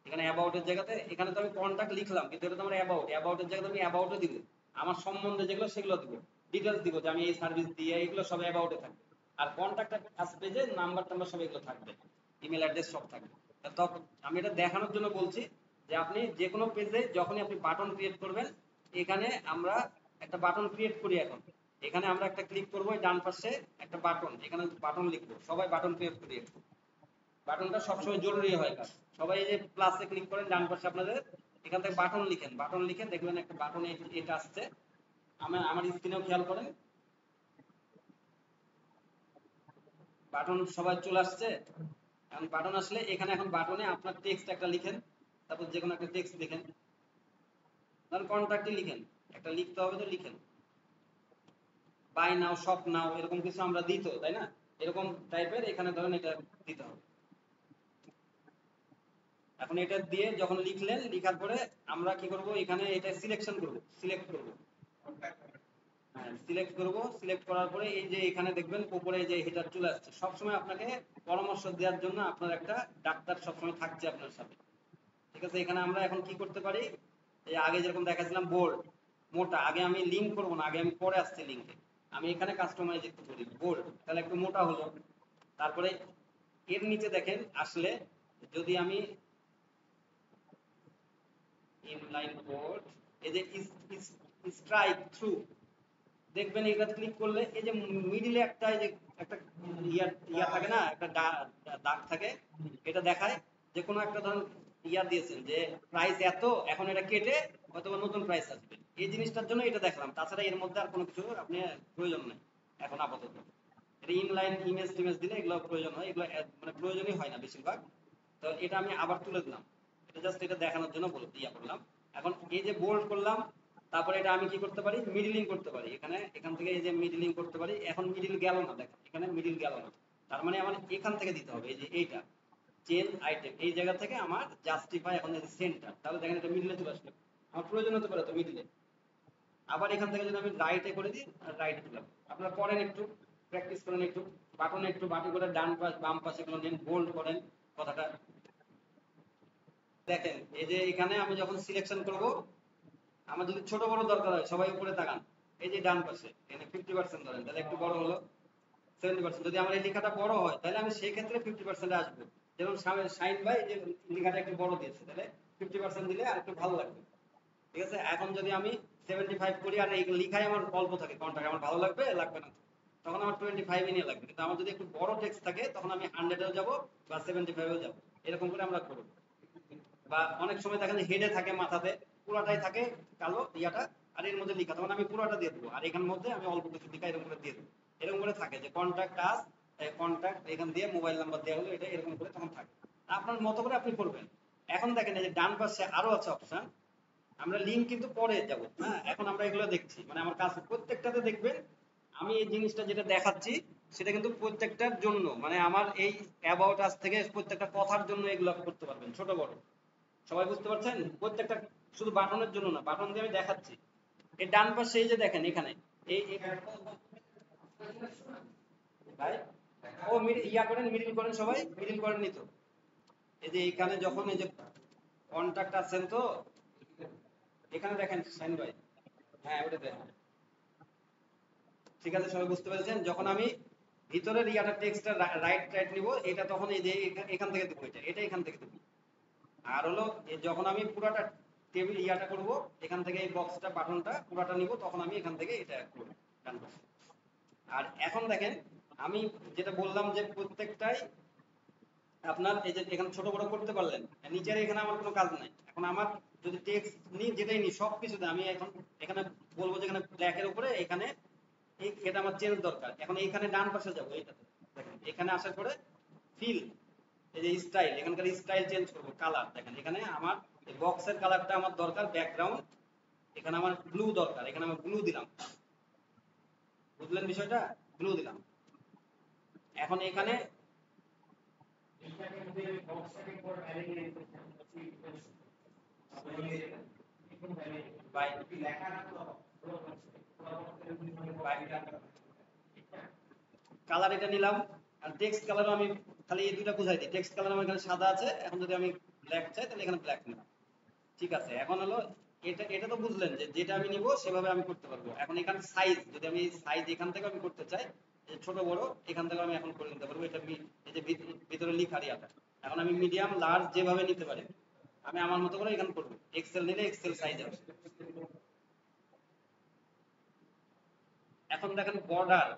এখানে অ্যাবাউটের জায়গাতে এখানে তো আমি কন্ট্যাক্ট লিখলাম, কিন্তু এটা তো আমার অ্যাবাউটের জায়গাতে আমি অ্যাবাউটও দিব, আমার সম্বন্ধে যেগুলো সেগুলো দিব, ডিটেলস দিব যে আমি এই সার্ভিস দিয়ে, এগুলো সব অ্যাবাউটে থাকবে। আর কন্ট্যাক্ট আস পেজে নাম্বার টাম্বার সব এগুলো থাকবে, ইমেল অ্যাড্রেস সব থাকবে। তখন আমি এটা দেখানোর জন্য বলছি যে আপনি যে কোনো পেজে যখনই আপনি বাটন ক্রিয়েট করবেন, এখানে আমরা একটা বাটন ক্রিয়েট করি, এখন এখানে আমরা একটা ক্লিক করবো, ডান পাশে একটা বাটন, এখানে বাটন লিখবো, সবাই বাটন ক্রিয়েট করি, বাটনটা সবসময় জরুরি হয় কাজ। সবাই এই যে প্লাসে ক্লিক করেন ডান পাশে আপনাদের, এখান থেকে বাটন লিখেন, বাটন লিখে দেখবেন একটা বাটন এটা আসছে, আমার স্ক্রিনেও খেয়াল করেন, বাটন সবাই চলে আসছে। এখন বাটন আসলে এখানে এখন বাটনে আপনার টেক্সট একটা লিখেন, তারপর যে কোনো একটা টেক্সট লিখেন, ধরেন কন্ট্যাক্টই লিখেন, একটা লিখতে হবে তো লিখেন, বাই নাও শপ নাও এরকম কিছু আমরা দিই তো তাই না, এরকম টাইপের এখানে ধরেন এটা দিতে হবে। এখন এটা দিয়ে যখন লিখলেন, লিখার পরে আমরা কি করব, এখানে এটা সিলেকশন করব, সিলেক্ট করব, হ্যাঁ সিলেক্ট করব, সিলেক্ট করার পরে এই যে এখানে দেখবেন উপরে যে হেডার চলে আসছে, সবসময় আপনাকে পরামর্শ দেওয়ার জন্য আপনার একটা ডাক্তার সবসময় থাকছে আপনার সাথে, ঠিক আছে। এখানে আমরা এখন কি করতে পারি, এই আগে যেরকম দেখাচ্ছিলাম বোল্ড মোটা, আগে আমি লিঙ্ক করবো না, আগে আমি পরে আসছি লিঙ্কে, আমি এখানে কাস্টমাইজ একটু করি বোল্ড, তাহলে একটু মোটা হলো। তারপরে এর নিচে দেখেন আসলে যদি আমি ইনলাইন কোড, এই যে স্ট্রাইক থ্রু, দেখবেন এটা ক্লিক করলে এই যে মিডিলে একটা এই যে একটা ইয়া থাকে না, একটা দাগ থাকে, এটা দেখায় যে কোনো একটা ধরুন ইয়া দিয়েছেন যে প্রাইস এত, এখন এটা কেটে অথবা নতুন প্রাইস আসবে, এই জিনিসটার জন্য এটা দেখলাম, তাছাড়া এর মধ্যে আর কোনো কিছু আপনি প্রয়োজন নেই এখন আপাতত। এটা ইনলাইন ইমেজ টিমেজ দিলে এগুলো প্রয়োজন হয়, এগুলো মানে প্রয়োজনই হয় না বেশিরভাগ। তো এটা আমি আবার তুলে দিলাম, এটা জাস্ট এটা দেখানোর জন্য ইয়া করলাম। এখন এই যে বোল্ড করলাম, তারপরে এটা আমি কি করতে পারি, মিডলিং করতে পারি, এখানে এখান থেকে এই যে মিডলিং করতে পারি। এখন মিডল গেল না, দেখেন এখানে মিডল গেল না, তার মানে আমার এখান থেকে দিতে হবে, এই যে এইটা চেঞ্জ আইটেম, এই জায়গা থেকে আমার জাস্টিফাই এখন এই সেন্টার, তাহলে দেখেন এটা মিডলে চলে আসলো, আমার প্রয়োজন হতে পারে তো মিডলে। আবার এখান থেকে যদি আমি রাইটে করে দিই, রাইটে দিলাম, আপনারা করেন একটু, প্র্যাকটিস করেন একটু, বাটনে একটু বাটি করে ডান পাশ বাম পাশে গুলো নেন, বোল্ড করেন কথাটা। দেখেন এই যে এখানে আমি যখন সিলেকশন করব, আমার যদি ছোট বড় দরকার হয় সবাই উপরে তাকান, এই যে ডান পাশে এখানে 50% ধরেন, তাহলে একটু বড় হলো 70%। যদি আমার এই লেখাটা বড় হয় তাহলে আমি সেই ক্ষেত্রে 50% আসবো, যেমন শাইন ভাই যে লেখাটা একটু বড় দিয়েছে, তাহলে 50% দিলে আর একটু ভালো লাগবে। ঠিক আছে, এখন যদি আমি 75 করি আর এই লেখায় আমার অল্প থাকে কন্টাক্ট, আমার ভালো লাগবে লাগবে না, তখন আমার 25 নিয়ে লাগবে। কিন্তু আমার যদি একটু বড় টেক্সট থাকে তখন আমি 100-এও যাবো বা 75-এও যাবো, এরকম করে আমরা করবো। বা অনেক সময় দেখেন হেডে থাকে মাথাতে, পুরাটাই থাকে কালো ইয়াটা, আর এর মধ্যে লেখা, তখন আমি পুরাটা দিয়ে দেবো, আর এখানের মধ্যে আমি অল্প কিছু লেখা এরকম করে দিয়ে দেবো। এরকম করে থাকে যে কন্ট্যাক্ট আস, কন্ট্যাক্ট এখান দিয়ে মোবাইল নাম্বার দেওয়া হলো, এটা এরকম করে তখন থাকে। আপনার মতো করে আপনি করবেন। এখন দেখেন এই যে ডান পাশে আরো আছে অপশন, আমরা লিঙ্ক কিন্তু পরে যাব, হ্যাঁ এখন আমরা এগুলো দেখছি, মানে আমার কাছে প্রত্যেকটাতে দেখবেন আমি এই জিনিসটা যেটা দেখাচ্ছি সেটা কিন্তু প্রত্যেকটার জন্য, মানে আমার এই অ্যাবাউট আস থেকে প্রত্যেকটা কথার জন্য এগুলো করতে পারবেন, ছোট বড় সবাই বুঝতে পারছেন, প্রত্যেকটা শুধু বাটনের জন্য না, বাটন দিয়ে আমি দেখাচ্ছি। এই ডান পাশে এই যে দেখেন এখানে এই ভাই, ও ইয়া করেন, মিডিল করেন, সবাই মিডিল করেন নি তো, এই যে এখানে যখন এই যে কন্টাক্ট আছেন তো, এখানে দেখেন সাইন ভাই, হ্যাঁ ওটা দেখেন, ঠিক আছে সবাই বুঝতে পেরেছেন, যখন আমি ভিতরের ইয়াটা টেক্সটটা রাইট রাইট নিব, এটা তখন এই যে এখান থেকে দেবো, এটা এখান থেকে দেবো। আর হলো যখন আমি পুরাটা টেবিল ইয়াটা করব, এখান থেকে এই বক্সটা বাটনটা পুরাটা নিব, তখন আমি এখান থেকে এটা করব ডান পাশে। আর এখন দেখেন আমি যেটা বললাম যে প্রত্যেকটাই আপনার এই যে এখানে ছোট বড় করতে পারলেন, নিচের এখানে আমার কোনো কাজ নাই। এখন আমার যদি টেক্সট নিই যেটাই নিই সবকিছুতে আমি এখন এখানে বলবো যে এখানে ব্ল্যাকের উপরে এখানে এটা আমার চেঞ্জ দরকার, এখন এইখানে ডান পাশে যাবো, এইটাতে দেখেন এখানে আসার পরে ফিল, এই যে স্টাইল, এখানকার স্টাইল চেঞ্জ করবো, কালার দেখেন এখানে আমার বক্সের কালারটা আমার দরকার ব্যাকগ্রাউন্ড, এখানে আমার ব্লু দরকার, এখানে আমার ব্লু দিলাম, বুঝলেন বিষয়টা, ব্লু দিলাম। এখন এখানে কালার এটা নিলাম, আর টেক্সট কালারও আমি খালি এই দুইটা বুঝাই দিই, টেক্সট কালার আমার এখানে সাদা আছে, এখন যদি আমি ব্ল্যাক চাই তাহলে এখানে ব্ল্যাক নিলাম। ঠিক আছে, এখন হলো এটা এটা তো বুঝলেন যে যেটা আমি নিব সেভাবে আমি করতে পারবো। এখন এখানে সাইজ, যদি আমি সাইজ এখান থেকে আমি করতে চাই, ছোট বড় এখান থেকে আমি এখন করে নিতে পারবো, এটা এই যে ভিতরে লেখার ইয়াটা, এখন আমি মিডিয়াম লার্জ যেভাবে নিতে পারি আমি আমার মতো করে এখানে করবো, এক্সেল নিলে এক্সেল সাইজ আছে। এখন দেখেন বর্ডার,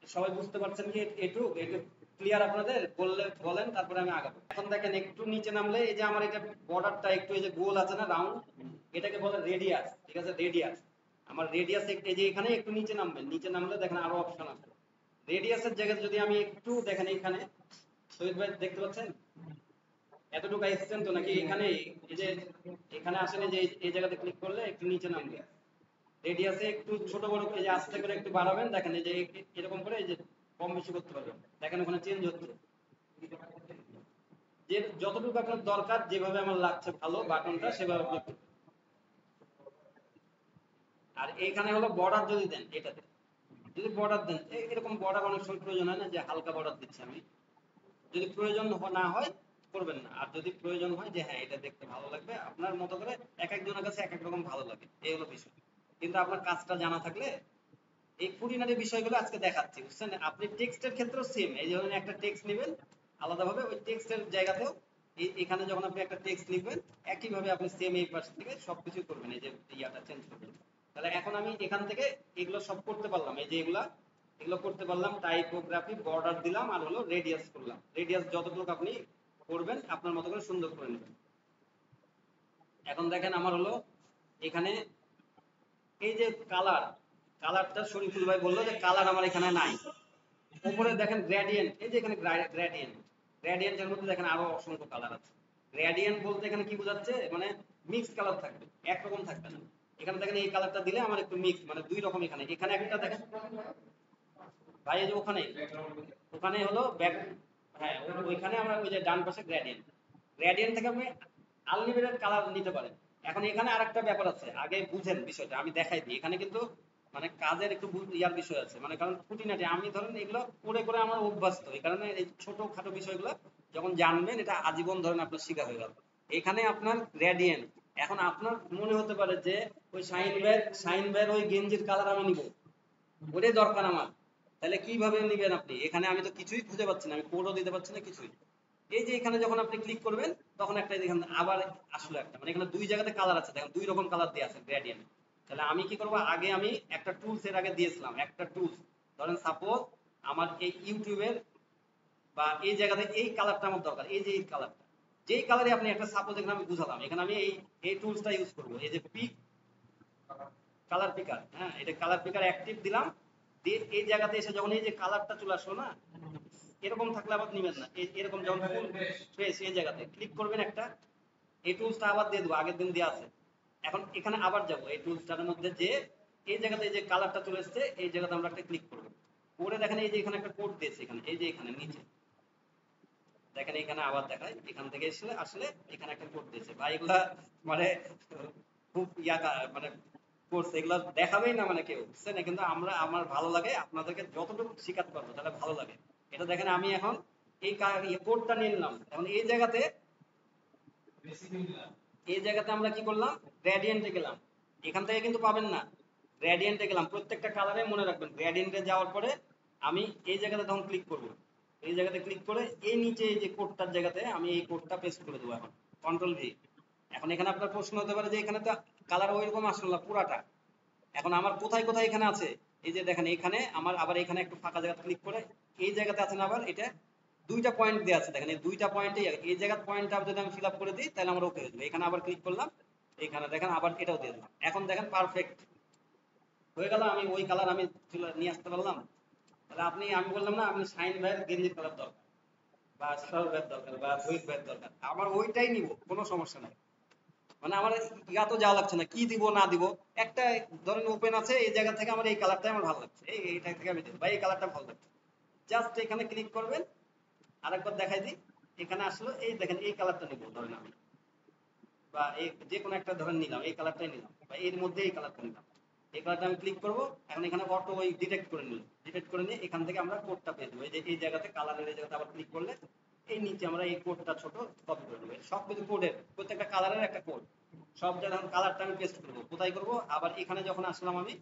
সবাই বুঝতে পারছেন কি, এটু এটু ক্লিয়ার আপনাদের, বললে বলেন তারপরে আমি আগাবো। এখন দেখেন একটু নিচে নামলে এই যে আমার এটা বর্ডারটা একটু এই যে গোল আছে না রাউন্ড, এটাকে বলে রেডিয়াস, ঠিক আছে রেডিয়াস, আমার রেডিয়াস এই যে এখানে একটু নিচে নামবেন, নিচে নামলে দেখেন আরো অপশন আছে, রেডিয়াসের জায়গায় যদি আমি একটু দেখেন এখানে, শহীদ ভাই দেখতে পাচ্ছেন এতটুকু এসছেন তো নাকি, এখানে এই যে এখানে আসেন, এই যে এই জায়গাতে ক্লিক করলে একটু নিচে নামবে, রেডিয়াসে একটু ছোট বড় এই যে আস্তে করে একটু বাড়াবেন, দেখেন এই যে এরকম করে এই যে কম বেশি করতে পারবেন, দেখেন ওখানে চেঞ্জ হচ্ছে, যে যতটুকু আপনার দরকার যেভাবে আমার লাগছে ভালো বাটনটা সেভাবে আপনি করবেন। আর এইখানে হলো বর্ডার যদি দেন, এটাতে যদি বর্ডার দেন, এরকম বর্ডার অনেক সময় প্রয়োজন হয় না যে হালকা বর্ডার দিচ্ছি আমি, যদি প্রয়োজন না হয় করবেন না। আর যদি প্রয়োজন হয় যে হ্যাঁ এটা দেখতে ভালো লাগবে, আপনার মতো করে এক একজনের কাছে এক এক রকম ভালো লাগে, এই হলো বিষয়। কিন্তু আপনার কাজটা জানা থাকলে এই খুঁটিনাটি বিষয়গুলো আজকে দেখাচ্ছি, বুঝছেন? আপনি টেক্সটের ক্ষেত্রেও সেম, এই ধরনের একটা টেক্সট নেবেন আলাদাভাবে, ওই টেক্সটের জায়গাতেও এখানে যখন আপনি একটা টেক্সট লিখবেন একইভাবে আপনি সেম এই পাশ থেকে সবকিছু করবেন, এই যে ইয়াটা চেঞ্জ করবেন। তাহলে এখন আমি এখান থেকে এগুলো সব করতে পারলাম, এই যে এগুলো এগুলো করতে পারলাম, টাইপোগ্রাফি বর্ডার দিলাম আর হলো রেডিয়াস করলাম। রেডিয়াস যতটুকু আপনি করবেন আপনার মতো করে সুন্দর করে নেবেন। এখন দেখেন আমার হলো এখানে এই যে কালার, কালারটা শরীফুল ভাই বললো যে কালার আমার এখানে নাই। উপরে দেখেন গ্রেডিয়েন্ট, এই যে এখানে গ্রেডিয়েন্ট, গ্রেডিয়েন্টের মধ্যে দেখেন আরো অসংখ্য কালার আছে। গ্রেডিয়েন্ট বলতে এখানে কি বোঝাচ্ছে, মানে মিক্স কালার থাকবে, একরকম থাকবে না। এখানে দেখেন এই কালারটা দিলে আমার একটু মিক্স, মানে দুই রকম। এখানে এখানে একটা দেখেন ভাই, এই যে ওখানে ওখানে হলো ব্যাক, হ্যাঁ ওইখানে আমরা ওই যে ডান পাশে গ্রেডিয়েন্ট, গ্রেডিয়েন্ট থেকে আপনি আনলিমিটেড কালার নিতে পারেন। এখন এখানে আরেকটা ব্যাপার আছে, আগে বুঝেন বিষয়টা, আমি দেখাই দিই। এখানে কিন্তু মানে কাজের একটু ইয়ার বিষয় আছে, মানে কারণ খুঁটিনাটি আমি ধরেন এগুলো করে করে আমার অভ্যস্ত, এই কারণে এই ছোটখাটো বিষয়গুলো যখন জানবেন এটা আজীবন ধরেন আপনার শিখা হয়ে গেল। এখানে আপনার গ্রেডিয়েন্ট, এখন আপনার মনে হতে পারে যে ওই শাইন ব্যাগ ওই গেঞ্জির কালার আমি নিব, ওটাই দরকার আমার। তাহলে কিভাবে নিবেন আপনি? এখানে আমি তো কিছুই খুঁজে পাচ্ছি না, আমি কোডও দিতে পারছি না কিছুই। এই যে এখানে যখন আপনি ক্লিক করবেন তখন একটা দেখেন আবার আসলো একটা, মানে এখানে দুই জায়গাতে কালার আছে, দেখেন দুই রকম কালার দিয়ে আছে গ্রেডিয়েন্ট। তাহলে আমি কি করব, আগে আমি একটা টুলস এর আগে দিয়েছিলাম, একটা টুলস ধরেন সাপোজ আমার এই ইউটিউবের বা এই জায়গাতে এই কালারটা আমার দরকার, এই যে এই কালারটা, যেই কালারে আপনি একটা সাপোজ এখানে আমি বুঝালাম, এখানে আমি এই এই টুলসটা ইউজ করব, এই যে পিক কালার পিকার, হ্যাঁ এটা কালার পিকার অ্যাক্টিভ দিলাম, দিয়ে এই জায়গাতে এসে যখন এই যে কালারটা চলে আসলো না, এরকম থাকলে আবার নিবেন না। এরকম যখন ফুল ফ্রেশ এই জায়গাতে ক্লিক করবেন একটা, এই টুলসটা আবার দিয়ে দেবো, আগের দিন দেওয়া আছে। এখন এখানে আবার যাবো এই টুলসটার মধ্যে, যে এই জায়গাতে এই যে কালারটা চলে এসছে এই জায়গাতে আমরা একটা ক্লিক করবো করে দেখেন এই যে এখানে একটা কোড দিয়েছে, এখানে এই যে এখানে নিচে দেখেন, এখানে আবার দেখায় এখান থেকে এসে আসলে এখানে একটা কোড দিয়েছে। ভাই এগুলা মানে খুব মানে কোর্স এগুলা দেখাবেই না মানে কেউ, বুঝছেন? কিন্তু আমরা, আমার ভালো লাগে আপনাদেরকে যতটুকু শিখাতে পারবো তাহলে ভালো লাগে। এটা দেখেন আমি এখন এই কোডটা নিয়ে নিলাম, এখন এই জায়গাতে আমরা কি করলাম, গ্রেডিয়েন্টে গেলাম। এখান থেকে কিন্তু পাবেন না, গ্রেডিয়েন্টে গেলাম। প্রত্যেকটা কালারে মনে রাখবেন গ্রেডিয়েন্টে যাওয়ার পরে আমি এই জায়গাতে তখন ক্লিক করব, এই জায়গাতে ক্লিক করে এই নিচে এই যে কোডটার জায়গাতে আমি এই কোডটা পেস্ট করে দেবো। এখন কন্ট্রোল ভি। এখন এখানে আপনার প্রশ্ন হতে পারে যে এখানে তো কালার ওইরকম আসলো না পুরাটা, এখন আমার কোথায় কোথায় এখানে আছে, এই যে দেখেন এখানে আমার আবার এখানে একটু ফাঁকা জায়গা ক্লিক করে এই জায়গাতে আছে না, আবার এটা দুইটা পয়েন্ট দেওয়া আছে, দেখেন এই দুইটা পয়েন্টে এই জায়গার পয়েন্টটা যদি আমি ফিল আপ করে দিই তাহলে আমার ওকে হয়ে যাবে। এখানে আবার ক্লিক করলাম, এখানে দেখেন আবার এটাও দিয়ে দিলাম, এখন দেখেন পারফেক্ট হয়ে গেল। আমি ওই কালার আমি নিয়ে আসতে পারলাম। তাহলে আপনি, আমি বললাম না আপনি শাইন ভাইয়ের গেঞ্জির কালার দরকার বা সরল ভাইয়ের দরকার বা রোহিত ভাইয়ের দরকার, আমার ওইটাই নিব, কোনো সমস্যা নাই। মানে আমার ইয়া তো যাওয়া লাগছে না কি দিব না দিব, একটা ধরেন ওপেন আছে এই জায়গা থেকে আমার এই কালারটাই আমার ভালো লাগছে, এইটা থেকে আমি ভাই এই কালারটা ভালো লাগছে, জাস্ট এখানে ক্লিক করবেন। আরেকবার দেখাই দিই, এখানে আসলো এই দেখেন এই কালারটা নিব ধরেন আমি, বা এই যে কোনো একটা ধরেন নিলাম, এই কালারটাই নিলাম বা এর মধ্যে এই কালারটা নিলাম, এই কালারটা আমি ক্লিক করব। এখন এখানে অটো ওই ডিটেক্ট করে নিল, ডিটেক্ট করে নিয়ে এখান থেকে আমরা কোডটা পেয়ে দেবো, এই যে এই জায়গাতে কালারের এই জায়গাতে আবার ক্লিক করলে এই নিচে আমরা এই কোডটা ছোট কপি করে নেবো। সব কিছু কোডের প্রত্যেকটা কালারের একটা কোড, সব জায়গায় কালারটা আমি পেস্ট করবো। কোথায় করব, আবার এখানে যখন আসলাম আমি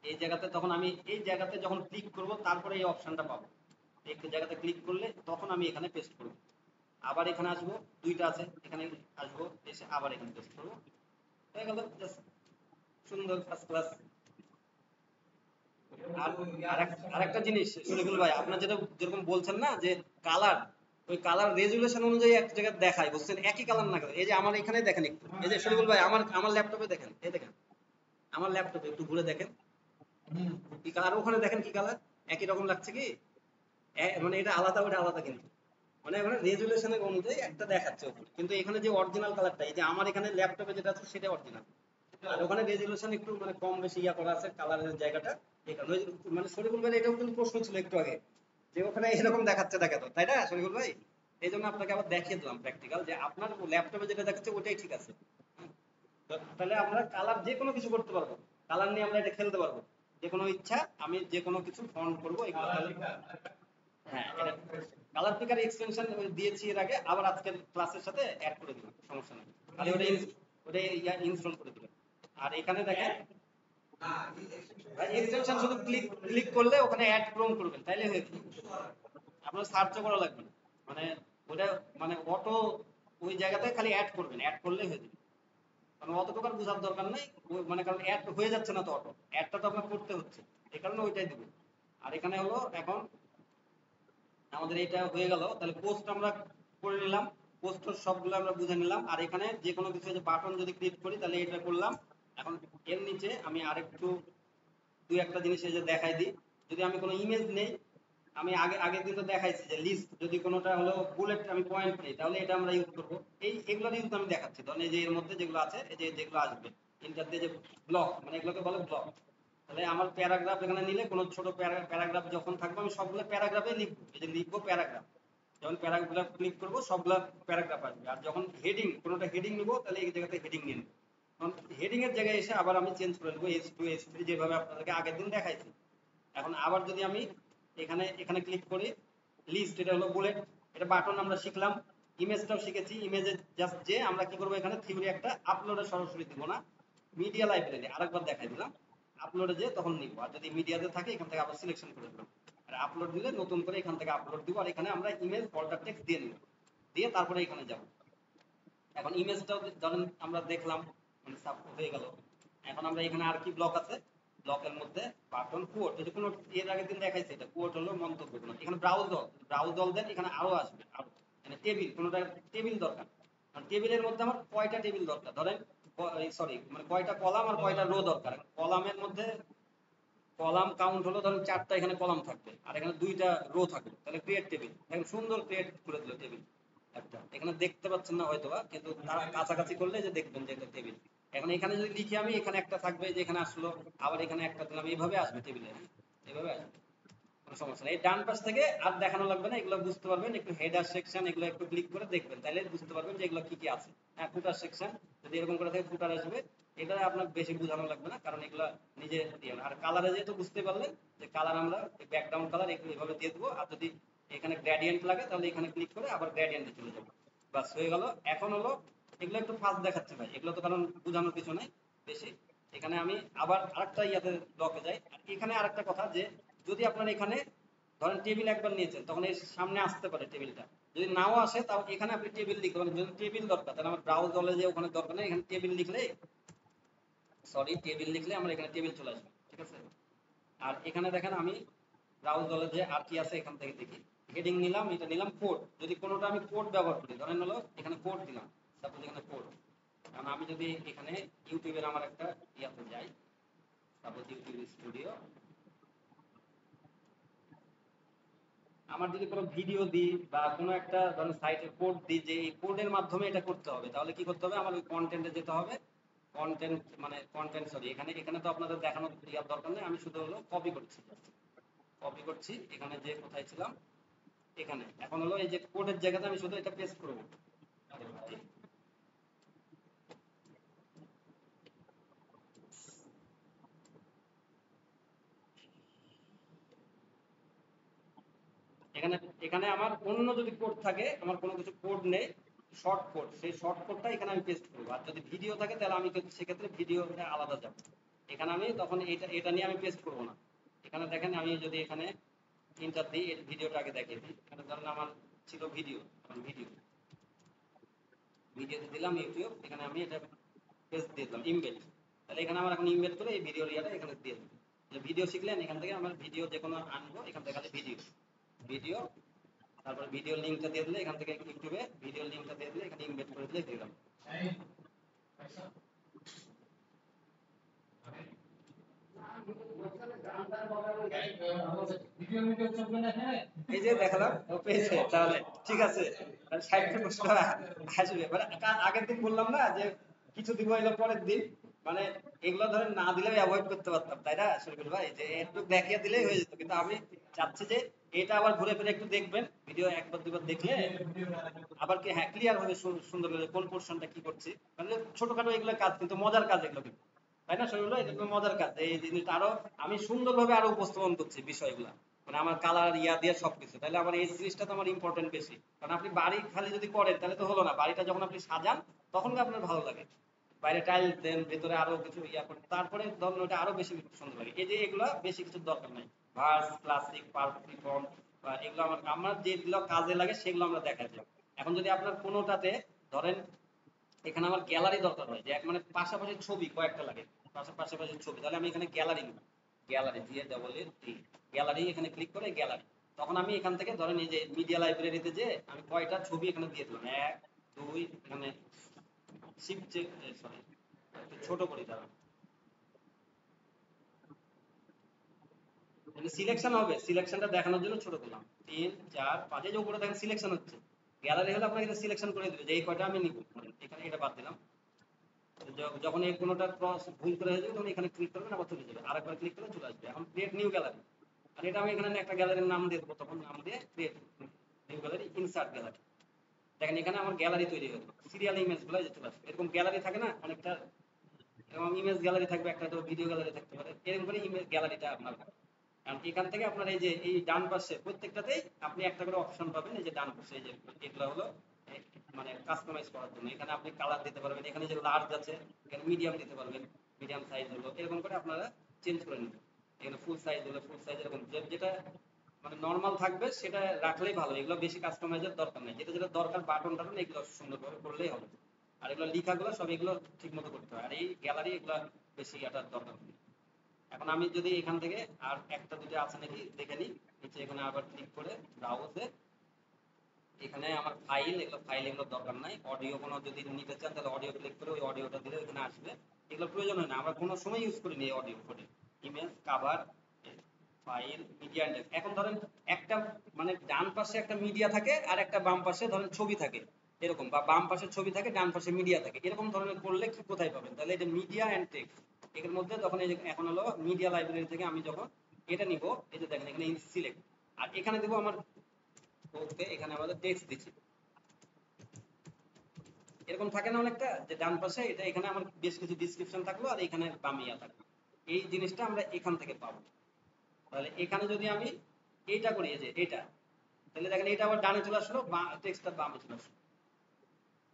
এই জায়গাতে, তখন আমি এই জায়গাতে যখন ক্লিক করব তারপরে এই অপশনটা পাবো, এই জায়গাতে ক্লিক করলে তখন আমি এখানে পেস্ট করব। আবার এখানে আসবো, দুইটা আছে এখানে আসবো, এসে আবার এখানে পেস্ট করবো, হয়ে গেল। জাস্ট সুন্দর ফার্স্ট ক্লাস। আর আরেকটা জিনিস শরীফুল ভাই, আপনার যেটা যেরকম বলছেন না যে কালার, ওই কালার রেজুলেশন অনুযায়ী এক জায়গায় দেখায়, বুঝছেন? একই কালার না, এই যে আমার এখানে দেখেন একটু, এই যে শরীফুল ভাই আমার আমার ল্যাপটপে দেখেন, এই দেখেন আমার ল্যাপটপে একটু ঘুরে দেখেন কি কালার, ওখানে দেখেন কি কালার, একই রকম লাগছে কি? মানে এটা আলাদা ওটা আলাদা, কিন্তু মানে মানে রেজুলেশনের অনুযায়ী একটা দেখাচ্ছে ওখানে, কিন্তু এখানে যে অরিজিনাল কালারটা, এই যে আমার এখানে ল্যাপটপে যেটা আছে সেটা অরিজিনাল, আর ওখানে রেজুলেশন একটু মানে কম বেশি ইয়া করা আছে কালারের জায়গাটা। এই কারণে মানে শরীফুল ভাই এটাও কিন্তু প্রশ্ন ছিল একটু আগে যে ওখানে এরকম দেখাচ্ছে দেখাতো, তাই না শরীফুল ভাই? এই জন্য আপনাকে আবার দেখিয়ে দিলাম প্র্যাকটিক্যাল যে আপনার ল্যাপটপে যেটা দেখাচ্ছে ওটাই ঠিক আছে। হ্যাঁ? তাহলে আমরা কালার যে কোনো কিছু করতে পারবো, কালার নিয়ে আমরা এটা খেলতে পারবো, যে কোনো ইচ্ছা আমি যে কোনো কিছু ফন্ট করবো এগুলো তাহলে। হ্যাঁ এটা কালার পিকার এক্সটেনশন দিয়েছি এর আগে, আবার আজকের ক্লাসের সাথে অ্যাড করে দিলাম, সমস্যা নেই, খালি ওটা ইনস্টল করে দিবেন। আর এখানে দেখেন এক্সটেনশন শুধু ক্লিক ক্লিক করলে ওখানে অ্যাড ক্রোম করবেন, তাইলে হয়ে যাবে, আপনার সার্চও করা লাগবে না, মানে ওটা মানে অটো ওই জায়গাতে খালি অ্যাড করবেন, অ্যাড করলেই হয়ে যাবে, মানে অতটুকু আর বোঝার দরকার নাই, মানে কারণ অ্যাড হয়ে যাচ্ছে না তো, অটো অ্যাডটা তো আপনার করতে হচ্ছে, এই কারণে ওইটাই দেবো। আর এখানে হলো এখন আমাদের এটা হয়ে গেল, তাহলে পোস্ট আমরা করে নিলাম, পোস্ট সবগুলো আমরা বুঝে নিলাম। আর এখানে যে কোনো কিছু যে বাটন যদি ক্লিক করি তাহলে এটা করলাম। এখন এর নিচে আমি আরেকটু দুই একটা জিনিস এই যে দেখাই দিই, যদি আমি কোনো ইমেজ নেই, আমি আগের দিন তো দেখাইছি যে লিস্ট, যদি কোনোটা হলো বুলেট আমি পয়েন্ট নেই তাহলে এটা আমরা ইউজ করবো, এগুলোর ইউজ আমি দেখাচ্ছি, ধরেন এই যে এর মধ্যে যেগুলো আছে, এই যে যেগুলো আসবে ইন্টার দিয়ে যে ব্লক, মানে এগুলোকে বলে ব্লক। তাহলে আমার প্যারাগ্রাফ এখানে নিলে কোনো ছোট প্যারাগ্রাফ যখন থাকবে আমি সবগুলো প্যারাগ্রাফে লিখবো, এই যে লিখবো প্যারাগ্রাফ, যখন প্যারাগ্রাফ ক্লিক করবো সবগুলা প্যারাগ্রাফ আসবে। আর যখন হেডিং, কোনোটা হেডিং নিবো তাহলে এই জায়গাতে হেডিং নিয়ে নেবো, হেডিং এর জায়গায় এসে আবার আমি চেঞ্জ করে নেবো H2 H3 যেভাবে আপনাদেরকে আগের দিন দেখাইছি। এখন আবার যদি আমি এখানে এখানে ক্লিক করি, লিস্ট এটা হলো বুলেট, এটা বাটন আমরা শিখলাম, ইমেজটাও শিখেছি, ইমেজে জাস্ট যে আমরা কি করবো এখানে থিওরি একটা আপলোডে সরাসরি দিব না, মিডিয়া লাইব্রেরি আরেকবার দেখাই দিলাম, আপলোডে যে তখন নিব, আর যদি মিডিয়াতে থাকে এখান থেকে আবার সিলেকশন করে দিলাম, আর আপলোড দিলে নতুন করে এখান থেকে আপলোড দিব, আর এখানে আমরা ইমেজ ফল্ডার টেক্সট দিয়ে নিব, দিয়ে তারপরে এখানে যাব। এখন ইমেজটাও ধরেন আমরা দেখলাম, মানে সাব হয়ে গেল। এখন আমরা এখানে আর কি ব্লক আছে, ব্লকের মধ্যে বাটন কোড, এই যে কোনো এর আগের দিন দেখাইছে, এটা কোড হলো মন্তব্য গুলো, এখানে ব্রাউজ অল দেন, এখানে আরো আসবে, আরো মানে টেবিল, কোনোটা টেবিল দরকার, কারণ টেবিলের মধ্যে আমার কয়টা টেবিল দরকার, ধরেন সরি মানে কয়টা কলাম আর কয়টা রো দরকার, কলামের মধ্যে কলাম কাউন্ট হলো ধরেন 4টা, এখানে কলাম থাকবে আর এখানে 2টা রো থাকবে, তাহলে ক্রিয়েট টেবিল, একদম সুন্দর ক্রিয়েট করে দিল টেবিল একটা, এখানে দেখতে পাচ্ছেন না হয়তোবা, কিন্তু তার কাছাকাছি করলে যে দেখবেন যে এটা টেবিল। এখন এখানে যদি লিখি আমি, এখানে একটা থাকবে যে এখানে আসলো, আবার এখানে একটা দিলাম, এইভাবে আসবে টেবিলে, এইভাবে আসবে, কোনো সমস্যা নেই। এই ডান পাশ থেকে আর দেখানো লাগবে না, এগুলো বুঝতে পারবেন, একটু হেডার সেকশন এগুলো একটু ক্লিক করে দেখবেন, তাহলে বুঝতে পারবেন যে এগুলো কি কি আছে। হ্যাঁ, ফুটার সেকশন যদি এরকম করে থাকে ফুটার আসবে, এটা আপনার বেশি বোঝানো লাগবে না, কারণ এগুলো নিজে দিয়ে, আর কালারে যেহেতু বুঝতে পারলেন যে কালার আমরা ব্যাকগ্রাউন্ড কালার একটু এভাবে দিয়ে দেবো, আর যদি এখানে গ্রেডিয়েন্ট লাগে তাহলে এখানে ক্লিক করে আবার গ্রেডিয়েন্টে চলে যাবো, বাস হয়ে গেল। এখন হলো এগুলো একটু ফাস্ট দেখাচ্ছে ভাই, এগুলো তো কারণ বোঝানোর কিছু নাই বেশি। এখানে আমি আবার আরেকটা ইয়াতে ব্লকে যাই, আর এখানে আরেকটা কথা যে যদি আপনার এখানে ধরেন টেবিল একবার নিয়েছেন, তখন এর সামনে আসতে পারে টেবিলটা, যদি নাও আসে তাও এখানে আপনি টেবিল লিখতে পারেন, যদি টেবিল দরকার তাহলে আমার ব্রাউজ দলে যে ওখানে দরকার নেই, এখানে টেবিল লিখলে, সরি টেবিল লিখলে আমার এখানে টেবিল চলে আসবে, ঠিক আছে। আর এখানে দেখেন আমি ব্রাউজ দলে যে আর কি আছে এখান থেকে দেখি, হেডিং নিলাম, এটা নিলাম কোড, যদি কোনোটা আমি কোড ব্যবহার করি, ধরেন হলো এখানে কোড দিলাম, তারপর এখানে কোড, কারণ আমি যদি এখানে ইউটিউবের আমার একটা ইয়াতে যাই, তারপর ইউটিউব স্টুডিও, আমার যদি কোনো ভিডিও দিই বা কোনো একটা ধরেন সাইটের কোড দিই যে এই কোডের মাধ্যমে এটা করতে হবে, তাহলে কি করতে হবে, আমার ওই কন্টেন্টে যেতে হবে, কন্টেন্ট মানে কন্টেন্ট সরি, এখানে এখানে তো আপনাদের দেখানোর ইয়ার দরকার নেই, আমি শুধু হলো কপি করছি, কপি করছি, এখানে যে কোথায় ছিলাম এখানে, এখন হলো এই যে কোডের জায়গাতে আমি শুধু এটা পেস্ট করবো। আরে ভাই, এখানে এখানে আমার অন্য যদি কোড থাকে, আমার কোনো কিছু কোড নেই, শর্ট কোড, সেই শর্ট কোডটা এখানে আমি পেস্ট করবো, আর যদি ভিডিও থাকে তাহলে আমি কিন্তু সেক্ষেত্রে ভিডিওটা আলাদা যাবো, এখানে আমি তখন এটা এটা নিয়ে আমি পেস্ট করবো না। এখানে দেখেন আমি যদি এখানে ইন্টার দিই, এই ভিডিওটা আগে দেখিয়ে দিই, এখানে ধরেন আমার ছিল ভিডিও, ভিডিও ভিডিওতে দিলাম ইউটিউব, এখানে আমি এটা পেস্ট দিয়ে দিলাম ইমবেড, তাহলে এখানে আমার এখন ইমবেড করে এই ভিডিও ইয়াটা এখানে দিয়ে দিলাম, যে ভিডিও শিখলেন এখান থেকে আমার ভিডিও যে কোনো আনবো, এখান থেকে খালি ভিডিও, ভিডিও, তারপর ভিডিও লিঙ্কটা দিয়ে দিলে এখান থেকে ইউটিউবে ভিডিও লিঙ্কটা দিয়ে দিলে এখানে ইমবেড করে দিলে দিলাম। এই যে দেখালাম ও পেয়েছে, তাহলে ঠিক আছে, 60 টাকা আসবে, মানে আগের দিন বললাম না যে কিছু দিব, এলো পরের দিন, মানে এগুলো ধরেন না দিলেও অ্যাভয়েড করতে পারতাম, তাই না শরীফুল ভাই, যে একটু দেখিয়ে দিলেই হয়ে যেত, কিন্তু আমি চাচ্ছি যে এটা আবার ঘুরে ফিরে একটু দেখবেন, ভিডিও একবার দুবার দেখলে আবার কি হ্যাঁ ক্লিয়ার হবে সুন্দর করে কোন পোর্শনটা কি করছি, মানে ছোটখাটো এগুলো কাজ কিন্তু মজার কাজ এগুলো কিন্তু, তাই না শরীফুল ভাই, এটা তো মজার কাজ, এই জিনিসটা আরো আমি সুন্দরভাবে আরো উপস্থাপন করছি বিষয়গুলা, মানে আমার কালার ইয়া দিয়ে সবকিছু, তাহলে আমার এই জিনিসটা তো আমার ইম্পর্টেন্ট বেশি। কারণ আপনি বাড়ি খালি যদি করেন তাহলে তো হলো না, বাড়িটা যখন আপনি সাজান তখন আপনার ভালো লাগে, বাইরে টাইলস দেন, ভেতরে আরো কিছু ইয়া করেন, তারপরে ধরুন ওটা আরো বেশি সুন্দর লাগে। এই যে এগুলা বেশি কিছু দরকার নাই, ভার্স ক্লাসিক পারফিউম বা এগুলো আমার যেগুলো কাজে লাগে সেগুলো আমরা দেখাচ্ছি। এখন যদি আপনার কোনোটাতে ধরেন এখানে আমার গ্যালারি দরকার হয়, যে এক মানে পাশাপাশি ছবি কয়েকটা লাগে, পাশাপাশি ছবি, তাহলে আমি এখানে গ্যালারি নিব, গ্যালারি দিয়ে ডবল এ গ্যালারি এখানে ক্লিক করে গ্যালারি, তখন আমি এখান থেকে ধরেন এই যে মিডিয়া লাইব্রেরিতে যে আমি কয়টা ছবি এখানে দিয়ে দিলাম, এক দুই, এখানে শিফট সরি ছোট করি দাঁড়ান, সিলেকশন হবে, সিলেকশনটা দেখানোর জন্য ছোট করলাম, তিন চার পাঁচ, এই যে উপরে দেখেন সিলেকশন হচ্ছে, গ্যালারি হলে আপনাকে সিলেকশন করে দিবে যে এই কয়টা আমি নিব, এখানে এটা বাদ দিলাম। যখন এই কোনোটা ক্রস ভুল করে হয়ে যাবে তখন এখানে ক্লিক করবেন, আবার চলে যাবে, আরেকবার ক্লিক করলে চলে আসবে। এখন ক্রিয়েট নিউ গ্যালারি, আর এটা আমি এখানে একটা গ্যালারির নাম দিয়ে দেবো, তখন নাম দিয়ে create new gallery, insert gallery. দেখেন এখানে আমার গ্যালারি তৈরি হয়ে গেল, সিরিয়াল ইমেজ গুলো চলে আসবে, এরকম গ্যালারি থাকে না অনেকটা, এবং ইমেজ গ্যালারি থাকবে একটা, তো ভিডিও গ্যালারি থাকতে পারে, এরকম করে ইমেজ গ্যালারিটা আপনার হবে। কারণ এখান থেকে আপনার এই যে এই ডান পাশে প্রত্যেকটাতেই আপনি একটা করে অপশন পাবেন, এই যে ডান পাশে এই যে এগুলো হলো মানে কাস্টমাইজ করার জন্য, এখানে আপনি কালার দিতে পারবেন, এখানে যে লার্জ আছে এখানে মিডিয়াম দিতে পারবেন, মিডিয়াম সাইজ হলো এরকম করে আপনারা চেঞ্জ করে নেবেন। এখানে ফুল সাইজ হলো ফুল সাইজ, এরকম যেটা মানে নর্মাল থাকবে সেটা রাখলেই ভালো, এগুলো বেশি কাস্টমাইজের দরকার নেই, যেটা যেটা দরকার বাটন টাটন এগুলো সুন্দরভাবে করলেই হবে। আর এগুলো লেখাগুলো সব এগুলো ঠিক মতো করতে হয়, আর এই গ্যালারি এগুলো বেশি এটার দরকার নেই। এখন আমি যদি এখান থেকে আর একটা দুটো আছে নাকি দেখে নিই, নিচে এখানে আবার ক্লিক করে ব্রাউজে, এখানে আমার ফাইল, এগুলো ফাইল এগুলো দরকার নাই, অডিও কোনো যদি নিতে চান তাহলে অডিও ক্লিক করে ওই অডিওটা দিলে এখানে আসবে, এগুলো প্রয়োজন হয় না, আমরা কোনো সময় ইউজ করিনি এই অডিও ফোনে। Image cover file media index, এখন ধরেন একটা মানে ডান পাশে একটা মিডিয়া থাকে আর একটা বাম পাশে ধরেন ছবি থাকে এরকম, বা বাম পাশে ছবি থাকে ডান পাশে মিডিয়া থাকে, এরকম ধরনের করলে কি কোথায় পাবেন, তাহলে এটা মিডিয়া এন্ড টেক্সট এর মধ্যে তখন এই যে এখন হলো মিডিয়া লাইব্রেরি থেকে আমি যখন এটা নিব, এই যে দেখেন এখানে সিলেক্ট, আর এখানে দেবো আমার ওকে, এখানে আমাদের টেক্সট দিচ্ছি, এরকম থাকে না অনেকটা, যে ডান পাশে এটা এখানে আমার বেশ কিছু ডিসক্রিপশন থাকলো আর এখানে বামিয়া থাকলো, এই জিনিসটা আমরা এখান থেকে পাবো। তাহলে এখানে যদি আমি এইটা করি, এই যে এটা, তাহলে দেখেন এটা আবার ডানে চলে আসলো, টেক্সটটা বামে চলে আসলো,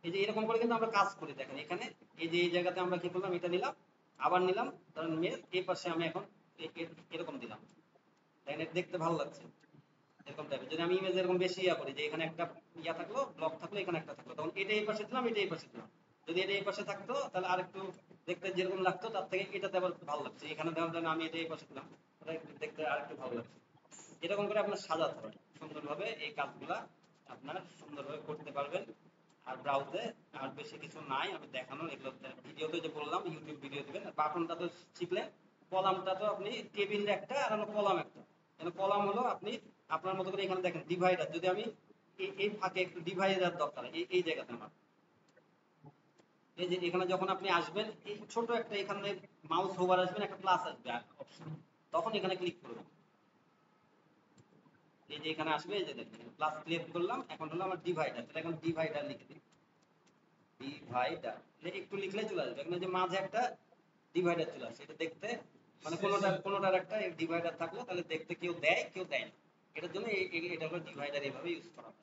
এই যে এরকম করে কিন্তু আমরা কাজ করি। দেখেন এখানে এই যে এই জায়গাতে আমরা কি করলাম, এটা নিলাম, আবার নিলাম, ধরেন মেল, এই পাশে আমি এখন এরকম দিলাম, দেখেন এটা দেখতে ভালো লাগছে এরকম টাইপের। যদি আমি ইমেজ এরকম বেশি ইয়া করি, যে এখানে একটা ইয়া থাকলো ব্লক থাকলো, এখানে একটা থাকলো, তখন এটা এই পাশে দিলাম, এটা এই পাশে দিলাম, যদি এটা এই পাশে থাকতো তাহলে আরেকটু দেখতে যেরকম লাগতো তার থেকে এটাতে আবার ভালো লাগছে, এখানে ধরেন আমি এটা এই পাশে দিলাম, এটা দেখতে আরেকটু ভালো লাগছে। এরকম করে আপনার সাজাতে হবে সুন্দরভাবে, এই কাজগুলা আপনার সুন্দরভাবে করতে পারবেন। আর ব্রাউজে আর বেশি কিছু নাই আমি দেখানোর, এগুলো ভিডিওতে যে বললাম ইউটিউব ভিডিও দিবেন, বাটনটা তো শিখলেন, কলামটা তো আপনি টেবিল একটা আর হলো কলাম একটা, কলাম হলো আপনি আপনার মতো করে এখানে দেখেন ডিভাইডার, যদি আমি এই ফাঁকে একটু ডিভাইডার দরকার এই জায়গাতে আমার, এই যে এখানে যখন আপনি আসবেন এই ছোট একটা এখানে মাউস হোভার আসবেন, একটা প্লাস আসবে অপশন, তখন এখানে ক্লিক করবেন, এই যে এখানে আসবে, এই যে দেখেন প্লাস ক্লিক করলাম, এখন হলো আমার ডিভাইডার, তাহলে এখন ডিভাইডার লিখে দিই, ডিভাইডার একটু লিখলেই চলে আসবে, এখানে যে মাঝে একটা ডিভাইডার চলে আসে, এটা দেখতে মানে কোনোটার একটা ডিভাইডার থাকলো তাহলে দেখতে কেউ দেয় কেউ দেয় না, এটার জন্য এটা হলো ডিভাইডার, এইভাবে ইউজ করা হয়।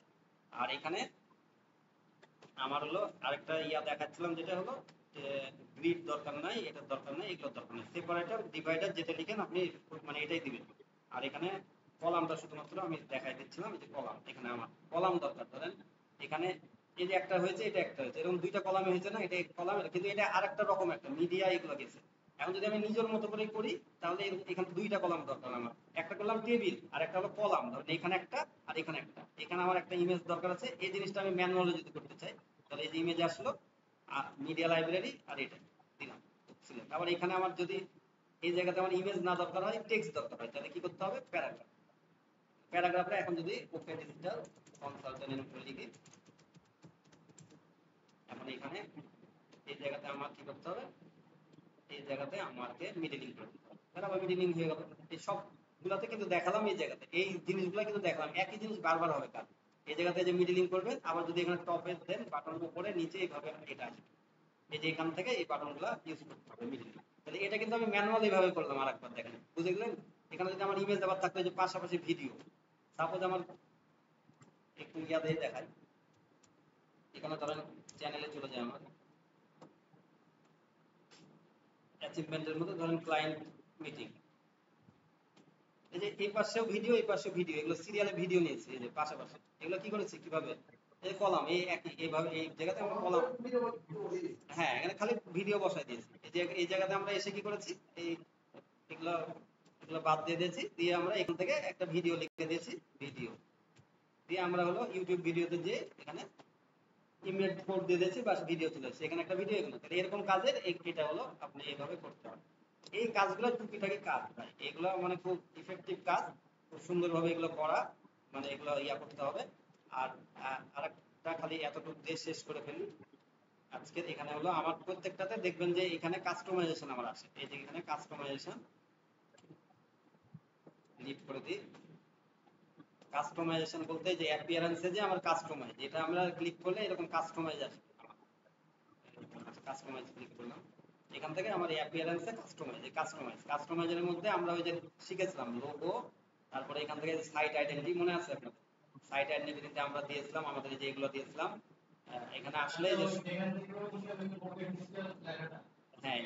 আর এখানে আমার হলো আরেকটা ইয়া দেখাচ্ছিলাম, যেটা হলো যে গ্রিড দরকার নাই, এটার দরকার নাই, এগুলোর দরকার নাই, সেপারেটর ডিভাইডার যেটা লিখেন আপনি মানে এটাই দিবেন। আর এখানে কলামটা শুধুমাত্র আমি দেখাই দিচ্ছিলাম, এই যে কলাম, এখানে আমার কলাম দরকার, ধরেন এখানে এই যে একটা হয়েছে এটা একটা হয়েছে, এরকম দুইটা কলামে হয়েছে না, এটা কলাম, কিন্তু এটা আরেকটা রকম একটা মিডিয়া এগুলো গেছে। এখন যদি আমি নিজের মতো করে করি তাহলে এখানে দুইটা কলাম দরকার আমার, একটা করলাম টেবিল আর একটা হলো কলাম, ধরেন এখানে একটা আর এখানে একটা, এখানে আমার একটা ইমেজ দরকার আছে, এই জিনিসটা আমি ম্যানুয়ালি যদি করতে চাই তাহলে এই যে ইমেজ আসলো আর মিডিয়া লাইব্রেরি আর এটা দিলাম সিলেক্ট। আবার এখানে আমার যদি এই জায়গাতে আমার ইমেজ না দরকার হয়, টেক্সট দরকার হয়, তাহলে কি করতে হবে, প্যারাগ্রাফ, প্যারাগ্রাফটা এখন যদি ওকে ডিজিটাল কনসালটেন্ট এর উপরে লিখি, এখন এখানে এই জায়গাতে আমার কি করতে হবে, এই জায়গাতে আমাকে মিডলিং করতে হবে, তাহলে আমার মিডলিং হয়ে গেল। এই সব গুলাতে কিন্তু দেখালাম, এই জায়গাতে এই জিনিসগুলো কিন্তু দেখালাম, একই জিনিস বারবার হবে কাজ, এই জায়গাতে যে মিডলিং করবেন, আবার যদি এখানে টপে দেন বাটন উপরে নিচে এইভাবে এটা আসবে, এই যে এখান থেকে এই বাটনগুলো ইউজ করতে হবে মিডলিং। তাহলে এটা কিন্তু আমি ম্যানুয়ালি ভাবে করলাম, আরেকবার দেখেন বুঝে গেলেন, এখানে যদি আমার ইমেজ আবার থাকলে যে পাশাপাশি ভিডিও, সাপোজ আমার একটু ইয়া দিয়ে দেখাই, এখানে ধরেন চ্যানেলে চলে যায় আমার অ্যাচিভমেন্টের মধ্যে ধরেন ক্লায়েন্ট মিটিং, এই যে এই পাশেও ভিডিও এই পাশেও ভিডিও, এগুলো সিরিয়ালে ভিডিও নিয়েছি এই যে পাশাপাশি। এগুলো কি করেছি কিভাবে, এই কলাম এই একই এইভাবে এই জায়গাতে আমরা কলাম, হ্যাঁ এখানে খালি ভিডিও বসাই দিয়েছি। এই যে এই জায়গাতে আমরা এসে কি করেছি, এই এগুলো এগুলো বাদ দিয়ে দিয়েছি, দিয়ে আমরা এখান থেকে একটা ভিডিও লিখে দিয়েছি, ভিডিও দিয়ে আমরা হলো ইউটিউব ভিডিওতে যে এখানে ইমেজ কোড দিয়ে দিয়েছি, বাস ভিডিও চলে এসেছে, এখানে একটা ভিডিও, এগুলো তাহলে এরকম কাজের এটা হলো আপনি এইভাবে করতে হবে। এই কাজগুলো টুকিটাকি কাজ ভাই, এগুলো মানে খুব ইফেক্টিভ কাজ, খুব সুন্দরভাবে এগুলো করা, মানে এগুলো ইয়া করতে হবে। আর আরেকটা খালি এতটুকু দিয়ে শেষ করে ফেলি আজকের। এখানে হলো আমার প্রত্যেকটাতে দেখবেন যে এখানে কাস্টমাইজেশন আমার আসে, এই যে এখানে কাস্টমাইজেশন লিভ করে দিই। কাস্টমাইজেশন বলতে যে অ্যাপিয়ারেন্সে যে আমার কাস্টমাইজ, এটা আমরা ক্লিক করলে এরকম কাস্টমাইজ আসে, কাস্টমাইজ ক্লিক করলাম, এখান থেকে আমার অ্যাপিয়ারেন্সে কাস্টমাইজ, এই কাস্টমাইজের মধ্যে আমরা ওই যে শিখেছিলাম লোগো, তারপরে এখান থেকে সাইট আইডেন্টিটি মনে আছে আপনাদের, সাইট আইডেন্টিটিতে আমরা দিয়েছিলাম আমাদের যে এগুলো দিয়েছিলাম, এখানে আসলে যে হ্যাঁ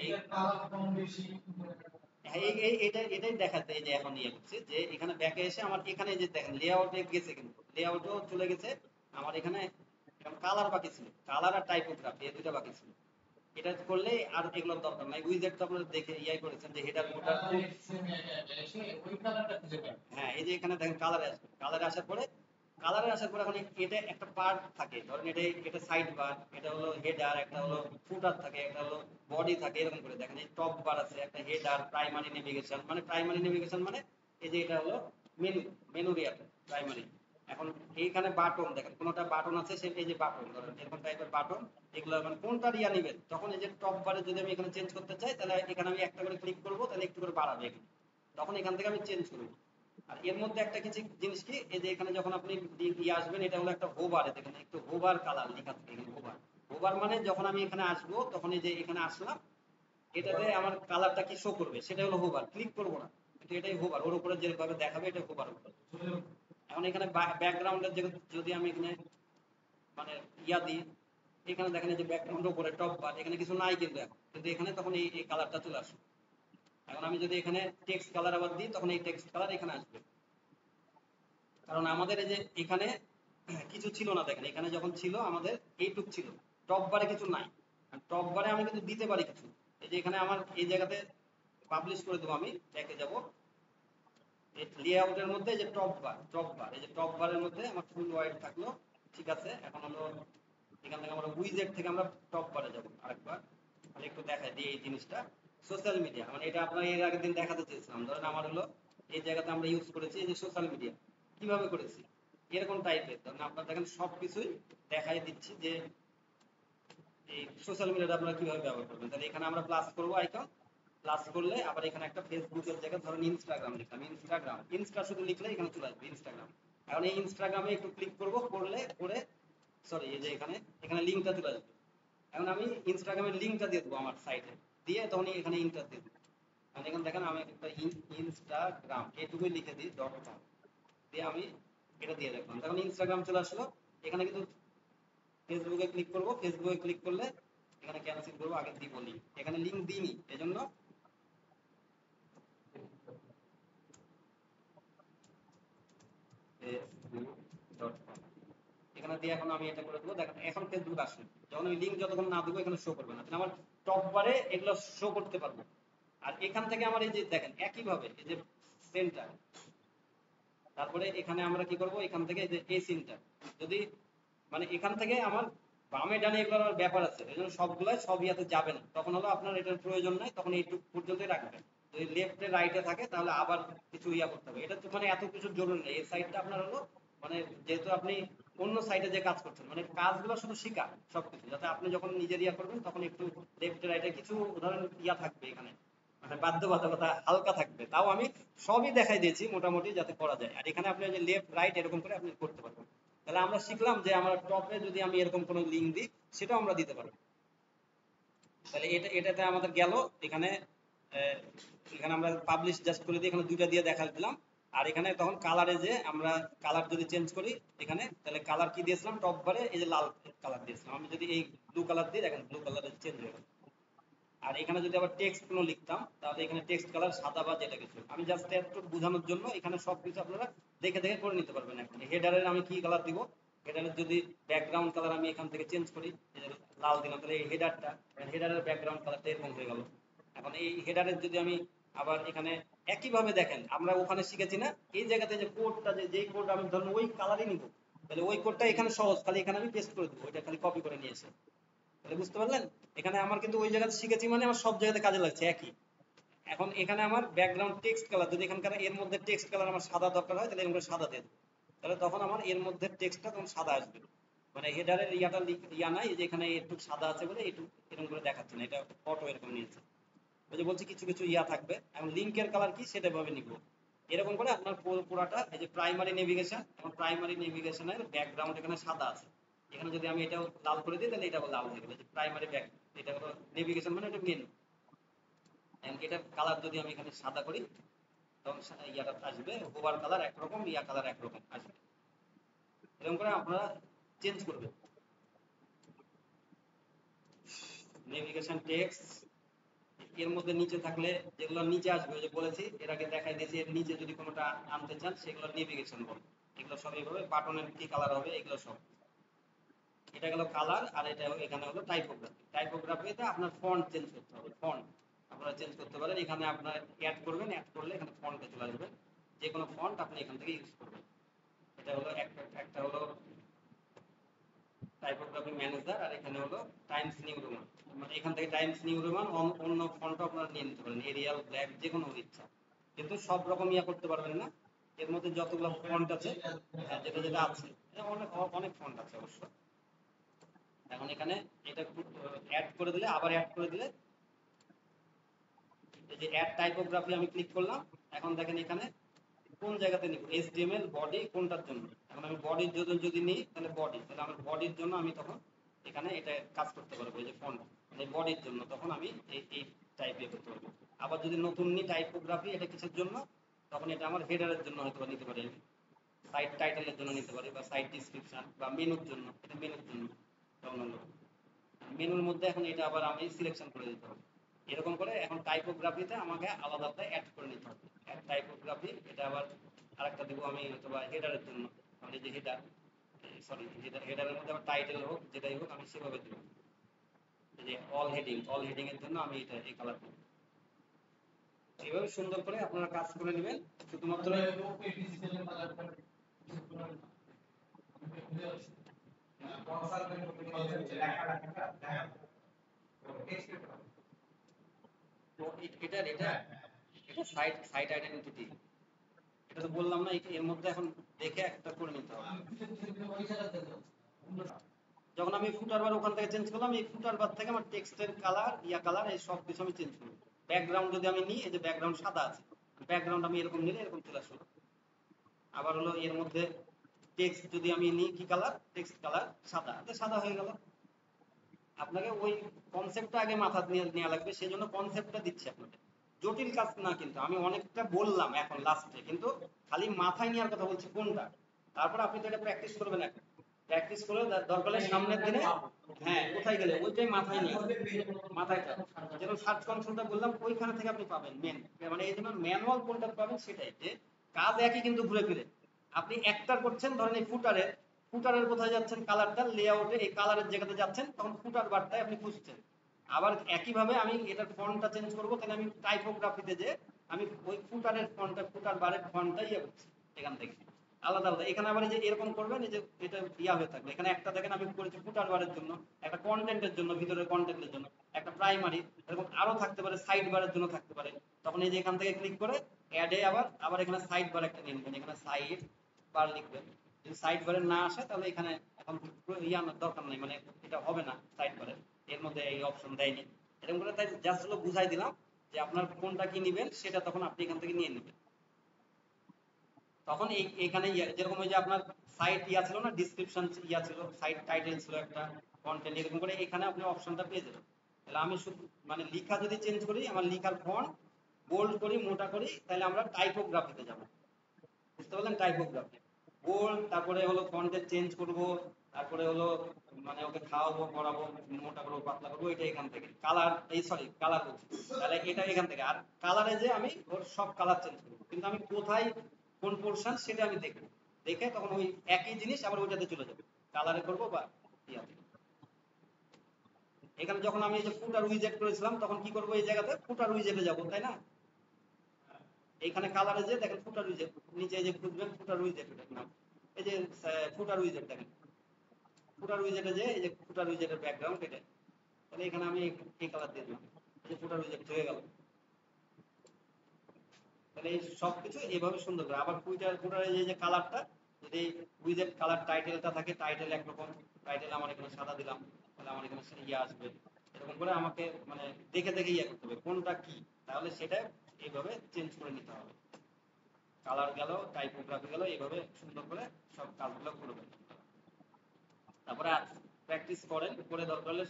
এটাই দেখাতে এই যে এখন ইয়ে করছে যে এখানে ব্যাকে এসে আমার এখানে যে দেখেন লেআউটে গেছে, কিন্তু লেআউটও চলে গেছে আমার এখানে। কালার বাকি ছিল, কালার আর টাইপোগ্রাফি এই দুইটা বাকি ছিল, এটা করলে আর এগুলোর দরকার নাই। উইজেট তো আপনারা দেখে ইয়াই করেছেন যে হেডার ফুটার, হ্যাঁ এই যে এখানে দেখেন কালারে আসবে, কালারে আসার পরে এখন এটা একটা পার্ট থাকে, ধরেন এটা সাইড বার, এটা হলো হেডার, একটা হলো ফুটার থাকে, একটা হলো বডি থাকে, এরকম করে দেখেন এই টপ বার আছে, একটা হেডার, প্রাইমারি নেভিগেশন, মানে প্রাইমারি নেভিগেশন মানে এই যে এটা হলো মেনু, মেনু রিয়ার প্রাইমারি। এখন এইখানে বাটন দেখেন, কোনটা বাটন আছে সে এই যে বাটন, ধরেন এরকম টাইপের বাটন, এগুলো মানে কোনটা রিয়া নেবেন, তখন এই যে টপ বারে যদি আমি এখানে চেঞ্জ করতে চাই তাহলে এখানে আমি একটা করে ক্লিক করবো, তাহলে একটু করে বাড়াবে এখানে, তখন এখান থেকে আমি চেঞ্জ করবো। আর এর মধ্যে একটা কিছু জিনিস কি, এই যে এখানে যখন আপনি ইয়ে আসবেন, এটা হলো একটা হোভার, দেখেন একটু হোভার কালার লেখা থাকে এখানে, হোভার, হোভার মানে যখন আমি এখানে আসবো তখন এই যে এখানে আসলাম, এটাতে আমার কালারটা কি শো করবে, সেটা হলো হোভার, ক্লিক করবো না, কিন্তু এটাই হোভার, ওর উপরে যেভাবে দেখাবে এটা হোভার। এখন এখানে ব্যাকগ্রাউন্ডের যদি আমি এখানে মানে ইয়া দিই, এখানে দেখেন এই যে ব্যাকগ্রাউন্ডের উপরে টপ বার, এখানে কিছু নাই কিন্তু এখন, কিন্তু এখানে তখন এই কালারটা চলে আসবে। এখন আমি যদি এখানে টেক্সট কালার আবার দিই, তখন এই টেক্সট কালার এখানে আসবে, কারণ আমাদের এই যে এখানে কিছু ছিল না, দেখেন এখানে যখন ছিল আমাদের এইটুক ছিল, টপ বারে কিছু নাই, টপ বারে আমি কিন্তু দিতে পারি কিছু। এই যে এখানে আমার এই জায়গাতে পাবলিশ করে দেবো, আমি ব্যাকে যাব, লেআউটের মধ্যে যে টপ বার এই যে টপ বারের মধ্যে আমার ফুল ওয়াইড থাকলো, ঠিক আছে। এখন হলো এখান থেকে আমরা উইজেট থেকে আমরা টপ বারে যাব আরেকবার, তাহলে একটু দেখাই দিই এই জিনিসটা। সোশ্যাল মিডিয়া মানে এটা আপনার এর আগের দিন দেখাতে চেয়েছিলাম, ধরেন আমার হলো এই জায়গাতে আমরা ইউজ করেছি এই যে সোশ্যাল মিডিয়া, কিভাবে করেছি এরকম টাইপের, ধরেন আপনার দেখেন সবকিছুই দেখাই দিচ্ছি যে এই সোশ্যাল মিডিয়াটা আপনারা কিভাবে ব্যবহার করবেন। তাহলে এখানে আমরা প্লাস করবো আইকন, প্লাস করলে আবার এখানে একটা ফেসবুকের জায়গায় ধরেন ইনস্টাগ্রাম লিখলাম, ইনস্টা শুধু লিখলে এখানে চলে আসবে ইনস্টাগ্রাম। এখন এই ইনস্টাগ্রামে একটু ক্লিক করবো, করে সরি এই যে এখানে এখানে লিঙ্কটা চলে আসবে। এখন আমি ইনস্টাগ্রামের লিঙ্কটা দিয়ে দেবো আমার সাইটে, দিয়ে তখন এখানে ইন্টার দিয়ে দেবো। এখানে দেখেন আমি একটা ইনস্টাগ্রাম এটুকুই লিখে দিই .com, দিয়ে আমি এটা দিয়ে রাখলাম, তখন ইনস্টাগ্রাম চলে আসলো। এখানে কিন্তু ফেসবুকে ক্লিক করবো, ফেসবুকে ক্লিক করলে এখানে ক্যান্সেল করবো, আগে দিব লিঙ্ক, এখানে লিঙ্ক দিইনি এজন্য facebook.com, এখানে দিয়ে এখন আমি এটা করে দেবো। দেখেন এখন ফেসবুক আসবে, যখন আমি লিঙ্ক যতক্ষণ না দেবো এখানে শো করবে না, তাহলে আমার টপ বারে এগুলো শো করতে পারবো। আর এখান থেকে আমার এই যে দেখেন একইভাবে এই যে সেন্টার, তারপরে এখানে আমরা কি করব, এখান থেকে এই যে এই সিনটা যদি মানে এখান থেকে আমার বামে ডানে এগুলোর আমার ব্যাপার আছে, এই জন্য সবগুলাই সব ইয়াতে যাবে না, তখন হলো আপনার এটার প্রয়োজন নাই, তখন এইটুকু পর্যন্তই রাখবেন। যদি লেফটে রাইটে থাকে তাহলে আবার কিছু ইয়া করতে হবে, এটা তো মানে এত কিছু জরুরি নেই, এই সাইডটা আপনার হলো মানে যেহেতু আপনি অন্য সাইডে যে কাজ করছেন মানে কাজগুলো শুধু শিখা সবকিছু, যাতে আপনি যখন নিজের ইয়া করবেন তখন একটু লেফটে রাইটে কিছু উদাহরণ ইয়া থাকবে এখানে, মানে বাধ্যবাধকতা হালকা থাকবে, তাও আমি সবই দেখাই দিয়েছি মোটামুটি যাতে করা যায়। আর এখানে আপনি যে লেফট রাইট এরকম করে আপনি করতে পারবেন। তাহলে আমরা শিখলাম যে আমার টপে যদি আমি এরকম কোনো লিঙ্ক দিই সেটাও আমরা দিতে পারবো। তাহলে এটাতে আমাদের গেল এখানে এখানে আমরা পাবলিশ জাস্ট করে দিই, এখানে দুইটা দিয়ে দেখা দিলাম। আর এখানে তখন কালারে যে আমরা কালার যদি চেঞ্জ করি এখানে, তাহলে কালার কি দিয়েছিলাম টপ বারে, এই যে লাল কালার দিয়েছিলাম। আমি যদি এই ব্লু কালার দিই দেখেন ব্লু কালারে চেঞ্জ হয়ে গেল। আর এখানে যদি আবার টেক্সট কোনো লিখতাম তাহলে এখানে টেক্সট কালার সাদা বা যেটা কিছু, আমি জাস্ট একটু বোঝানোর জন্য এখানে সবকিছু আপনারা দেখে দেখে করে নিতে পারবেন। এখন হেডারের আমি কি কালার দিব, হেডারের যদি ব্যাকগ্রাউন্ড কালার আমি এখান থেকে চেঞ্জ করি, এই যে লাল দিলাম, তাহলে এই হেডারটা, হেডারের ব্যাকগ্রাউন্ড কালারটা এরকম হয়ে গেল। এখন এই হেডারের যদি আমি আবার এখানে একইভাবে দেখেন আমরা ওখানে শিখেছি না এই জায়গাতে যে কোডটা, যেই কোড আমি ধরুন ওই কালারই নিব, তাহলে ওই কোডটা এখানে সহজ, খালি এখানে আমি পেস্ট করে দেবো, ওইটা খালি কপি করে নিয়ে এসে। তাহলে বুঝতে পারলেন এখানে আমার কিন্তু ওই জায়গাতে শিখেছি মানে আমার সব জায়গাতে কাজে লাগছে একই। এখন এখানে আমার ব্যাকগ্রাউন্ড টেক্সট কালার, যদি এখানকার এর মধ্যে টেক্সট কালার আমার সাদা দরকার হয় তাহলে এরকম সাদা দিয়ে দেবো, তাহলে তখন আমার এর মধ্যে টেক্সটটা তখন সাদা আসবে। মানে হেডারের ইয়াটা ইয়া নাই যে এখানে একটু সাদা আছে বলে একটু এরকম করে দেখাচ্ছে না, এটা ফটো এরকম নিয়েছে। ওই যে বলছি কিছু কিছু ইয়া থাকবে। এখন লিঙ্কের কালার কি সেটা ভাবে নিব। এরকম করে আপনার পুরাটা এই যে প্রাইমারি নেভিগেশন, এখন প্রাইমারি নেভিগেশনের ব্যাকগ্রাউন্ড এখানে সাদা আছে, এখানে যদি আমি এটাও লাল করে দিই তাহলে এটা লাল হয়ে গেল, যে প্রাইমারি ব্যাক, এটা হলো নেভিগেশন মানে এটা মেনু। এটার কালার যদি আমি এখানে সাদা করি তখন ইয়াটা আসবে, হোভার কালার একরকম, ইয়া কালার একরকম আসবে। এরকম করে আপনারা চেঞ্জ করবেন। নেভিগেশন টেক্সট এর মধ্যে নিচে থাকলে যেগুলো নিচে আসবে, ওই যে বলেছি এর আগে দেখাই দিয়েছি, এর নিচে যদি কোনোটা আনতে চান সেগুলো নেভিগেশন বলে। এগুলো সব এইভাবে বাটনের কি কালার হবে এগুলো সব, এটা গেল কালার। আর এটা এখানে হলো টাইপোগ্রাফি। টাইপোগ্রাফিতে আপনার ফন্ট চেঞ্জ করতে হবে, ফন্ট আপনারা চেঞ্জ করতে পারেন। এখানে আপনার অ্যাড করবেন, অ্যাড করলে এখানে ফন্টে চলে আসবে, যে কোনো ফন্ট আপনি এখান থেকে ইউজ করবেন। এটা হলো একটা হলো টাইপোগ্রাফি ম্যানেজার, আর এখানে হলো টাইমস নিউ রোমান, মানে এখান থেকে টাইমস নিউ রোমান অন্য ফন্ট আপনারা নিয়ে নিতে পারেন, এরিয়াল ব্ল্যাক যে কোনো ইচ্ছা, কিন্তু সব রকম ইয়া করতে পারবেন না। এর মধ্যে যতগুলো ফন্ট আছে, যেটা যেটা আছে অনেক অনেক ফন্ট আছে অবশ্য। এখন এখানে এটা অ্যাড করে দিলে, আবার অ্যাড করে দিলে, এই যে অ্যাড টাইপোগ্রাফি আমি ক্লিক করলাম। এখন দেখেন এখানে কোন জায়গাতে নিব, এইচটিএমএল বডি কোনটার জন্য। এখন আমি বডির জন্য যদি নিই তাহলে বডি, তাহলে আমার বডির জন্য আমি তখন এখানে এটা কাজ করতে পারবো, এই যে ফন্ট মানে বডির জন্য তখন আমি এই টাইপ করতে পারবো। আবার যদি নতুন নিই টাইপোগ্রাফি, এটা কিসের জন্য, তখন এটা আমার হেডারের জন্য হয়তো নিতে পারি, আমি সাইট টাইটেলের জন্য নিতে পারি, বা সাইট ডিসক্রিপশন বা মেনুর জন্য, এটা মেনুর জন্য তখন হলো মেনুর মধ্যে। এখন এটা আবার আমি সিলেকশন করে দিতে হবে। এরকম করে এখন টাইপোগ্রাফিতে আমাকে আলাদা অ্যাড করে নিতে হবে, অ্যাড টাইপোগ্রাফি। এটা আবার আরেকটা দিব আমি হয়তো বা হেডারের জন্য, মানে যে হেডার, সরি যেটা হেডারের মধ্যে আবার টাইটেল হোক যেটাই হোক আমি সেভাবে দেবো। এই যে অল হেডিং এর জন্য আমি এটা এই কালার দেবো। এইভাবে সুন্দর করে আপনারা কাজ করে নেবেন। শুধুমাত্র এটা এটা এটা সাইট সাইট আইডেন্টিটি, এটা তো বললাম না, এর মধ্যে এখন দেখে একটা করে নিতে হবে। যখন আমি ফুটার বার ওখান থেকে চেঞ্জ করলাম, এই ফুটার বার থেকে আমার টেক্সটের কালার, ইয়া কালার, এই সব কিছু আমি চেঞ্জ করব। ব্যাকগ্রাউন্ড যদি আমি নিই, এই যে ব্যাকগ্রাউন্ড সাদা আছে, ব্যাকগ্রাউন্ড আমি এরকম নিলে এরকম চলে আসলো। আবার হলো এর মধ্যে টেক্সট যদি আমি নিই, কি কালার, টেক্সট কালার সাদা, সাদা হয়ে গেল। আপনাকে ওই কনসেপ্টটা আগে মাথা নিয়ে নেওয়া লাগবে, সেই জন্য কনসেপ্টটা দিচ্ছি আপনাকে, জটিল কাজ না। কিন্তু আমি অনেকটা বললাম এখন লাস্টে, কিন্তু খালি মাথায় নেওয়ার কথা বলছি কোনটা। তারপর আপনি তো এটা প্র্যাকটিস করবেন, এখন প্র্যাকটিস করে দরকার হলে সামনের দিনে, হ্যাঁ কোথায় গেলে ওইটাই মাথায় নিয়ে মাথায় যেরকম সার্চ কনসোলটা বললাম ওইখানে থেকে আপনি পাবেন মেন, মানে এই জন্য ম্যানুয়াল কোনটা পাবেন সেটাই, যে কাজ একই কিন্তু ঘুরে ফিরে। আপনি একটা করছেন ধরেন এই ফুটারের, ফুটারের কোথায় যাচ্ছেন, কালারটা লেআউটে এই কালারের জায়গাতে যাচ্ছেন, তখন ফুটার বারটায় আপনি খুঁজছেন। আবার একইভাবে আমি এটার ফন্টটা চেঞ্জ করবো, তাহলে আমি টাইপোগ্রাফিতে যে আমি ওই ফুটারের ফন্টটা, ফুটার বারের ফন্টটাই ইয়ে করছি এখান থেকে আলাদা আলাদা। এখানে আবার এই যে এরকম করবেন, এই যে এটা ইয়া হয়ে থাকবে, এখানে একটা দেখেন আমি করেছি ফুটার বারের জন্য, একটা কন্টেন্টের জন্য, ভিতরের কন্টেন্টের জন্য একটা প্রাইমারি, এরকম আরো থাকতে পারে, সাইড বারের জন্য থাকতে পারে। তখন এই যে এখান থেকে ক্লিক করে অ্যাডে আবার আবার এখানে সাইড বার একটা নিয়ে নেবেন, এখানে সাইড বার লিখবেন। যদি সাইড বারে না আসে তাহলে এখানে এখন ইয়া দরকার নেই, মানে এটা হবে না সাইড বারে, এর মধ্যে এই অপশন দেয়নি। এরকম করে তাই জাস্ট হলো বুঝাই দিলাম যে আপনার কোনটা কি নিবেন সেটা তখন আপনি এখান থেকে নিয়ে নেবেন। তখন এখানে যেরকম ওই যে আপনার সাইট ইয়া ছিল না, ডিসক্রিপশন ইয়া ছিল, সাইট টাইটেল ছিল একটা, কন্টেন্ট, এরকম করে এখানে আপনি অপশনটা পেয়ে যাবেন। তাহলে আমি শুধু মানে লিখা যদি চেঞ্জ করি, আমার লিখার ফন্ট বোল্ড করি, মোটা করি, তাহলে আমরা টাইপোগ্রাফিতে যাব। বুঝতে পারলেন? টাইপোগ্রাফি বোল্ড, তারপরে হলো ফন্টের চেঞ্জ করব, তারপরে হলো মানে ওকে খাওয়াবো, পড়াবো, মোটা করবো, পাতলা করবো, এটা এখান থেকে কালার, এই সরি কালার বলছি, তাহলে এটা এখান থেকে। আর কালারে যে আমি ওর সব কালার চেঞ্জ করবো, কিন্তু আমি কোথায় কোন পোর্শন সেটা আমি দেখবো, দেখে তখন ওই একই জিনিস আবার ওইটাতে চলে যাবে, কালারে করবো বা ইয়াতে। এখানে যখন আমি এই যে ফুটার উইজেট করেছিলাম তখন কি করবো, এই জায়গাতে ফুটার উইজেটে যাবো, তাই না? এইখানে কালারে যে দেখেন ফুটার উইজেট, নিচে এই যে খুঁজবেন ফুটার উইজেট, এটার নাম এই যে ফুটার উইজেট, দেখেন ফুটার উইজেটে যে এই যে ফুটার উইজেটের ব্যাকগ্রাউন্ড এটা, তাহলে এখানে আমি এই কালার দিয়ে দিলাম, এই যে ফুটার উইজেট হয়ে গেল। তাহলে এই সবকিছু এইভাবে সুন্দর করে আবার ফুটারের এই যে কালারটা, যদি উইজেট কালার টাইটেলটা থাকে, টাইটেল একরকম, টাইটেল আমার এখানে সাদা দিলাম, তাহলে আমার এখানে ইয়ে আসবে, এরকম করে আমাকে মানে দেখে দেখে ইয়ে করতে হবে কোনটা কি, তাহলে সেটা এইভাবে চেঞ্জ করে নিতে হবে। কালার গেল, টাইপোগ্রাফি গেল, এইভাবে সুন্দর করে সব কাজগুলো করবেন। তারপরে প্র্যাকটিস করেন, করে দরকার হলে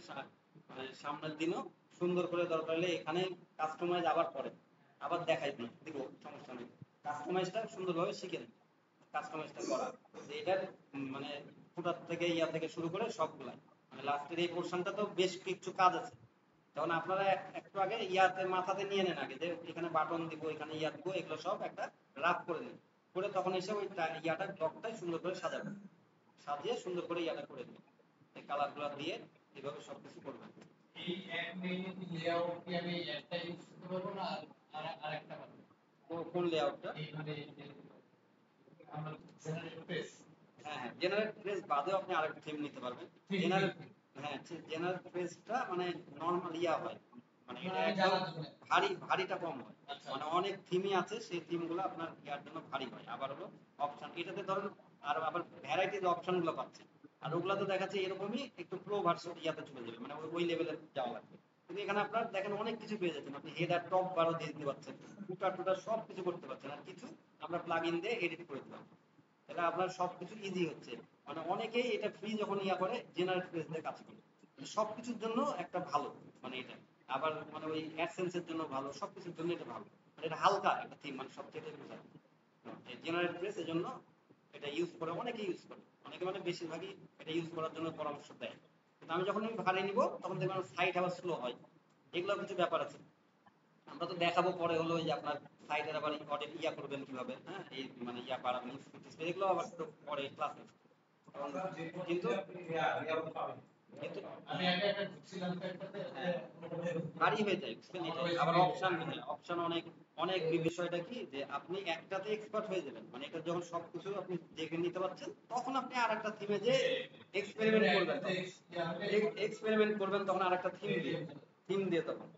মানে সামনের দিনও সুন্দর করে দরকার হলে এখানে কাস্টমাইজ আবার করেন, আবার দেখাই দিব, সমস্যা নেই। কাস্টমাইজটা সুন্দরভাবে শিখে নেন, কাস্টমাইজটা করা, যে এটার মানে ফুটার থেকে ইয়া থেকে শুরু করে সবগুলাই, মানে লাস্টের এই পোর্শনটা তো বেশ কিছু কাজ আছে। তখন আপনারা একটু আগে ইয়াতে মাথাতে নিয়ে নেন আগে, যে এখানে বাটন দিব, এখানে ইয়া দিব, এগুলো সব একটা রাফ করে নিন, করে তখন এসে ওই ইয়াটা ব্লকটাই সুন্দর করে সাজাবেন, সাজিয়ে সুন্দর করে ইয়াটা করে দিন, এই কালার গুলা দিয়ে এইভাবে সবকিছু করবেন। এই এক মিনিট লেআউট কি আমি একটা ইউজ করতে পারবো না, আর আরেকটা পারবো? কোন লেআউটটা? এই মানে আমার জেনারেট পেজ। হ্যাঁ হ্যাঁ, জেনারেট পেজ বাদেও আপনি আরেকটা থিম নিতে পারবেন। জেনারেট, হ্যাঁ জেনারেট পেজটা মানে নরমাল ইয়া হয়, মানে এটা একদম ভারীটা কম হয়, মানে অনেক থিমই আছে, সেই থিমগুলো আপনার ইয়ার জন্য ভারী হয়। আবার হলো অপশন, এটাতে ধরুন আর আবার ভ্যারাইটিজ অপশনগুলো পাচ্ছে, আর ওগুলা তো দেখাচ্ছে এরকমই একটু প্রো ভার্সন ইয়াতে চলে যাবে, মানে ওই লেভেলে যাওয়া লাগবে। কিন্তু এখানে আপনার দেখেন অনেক কিছু পেয়ে যাচ্ছেন, আপনি হেডার টপ বারও দিয়ে দিতে পারছেন, ফুটার টুটার সব কিছু করতে পারছেন, আর কিছু আমরা প্লাগ ইন দিয়ে এডিট করে দিলাম, তাহলে আপনার সবকিছু ইজি হচ্ছে। মানে অনেকেই এটা ফ্রি যখন ইয়া করে জেনারেট পেজ দিয়ে কাজ করে, মানে সবকিছুর জন্য একটা ভালো, মানে এটা আবার মানে ওই অ্যাডসেন্সের জন্য ভালো, সবকিছুর জন্য এটা ভালো, মানে এটা হালকা একটা থিম, মানে সবচেয়ে বোঝায় জেনারেট পেজ, এই জন্য এটা ইউজ করে, অনেকে ইউজ করে, অনেকে মানে বেশিরভাগই এটা ইউজ করার জন্য পরামর্শ দেয়। কিন্তু আমি যখন ভাড়ে নিব তখন দেখবেন সাইট আবার স্লো হয়, এগুলো কিছু ব্যাপার আছে, আমরা তো দেখাবো পরে হলো যে আপনার সাইটের আবার অডিট ইয়া করবেন কিভাবে, হ্যাঁ এই মানে ইয়া বাড়াবেন, এগুলো আবার একটু পরে ক্লাসে। কিন্তু কিন্তু আমি আগে একটা ঢুকছিলাম তো একটাতে, হ্যাঁ ভারী হয়ে যায় বুঝলেন, এটাই আবার অপশন, হ্যাঁ অপশন অনেক অনেক বিষয়টা কি যে আপনি একটাতে এক্সপার্ট হয়ে যাবেন, মানে এটা যখন সবকিছু আপনি দেখে নিতে পারছেন তখন আপনি আর একটা থিমে যে এক্সপেরিমেন্ট করবেন, তখন এক্সপেরিমেন্ট করবেন তখন আর একটা থিম দিয়ে তখন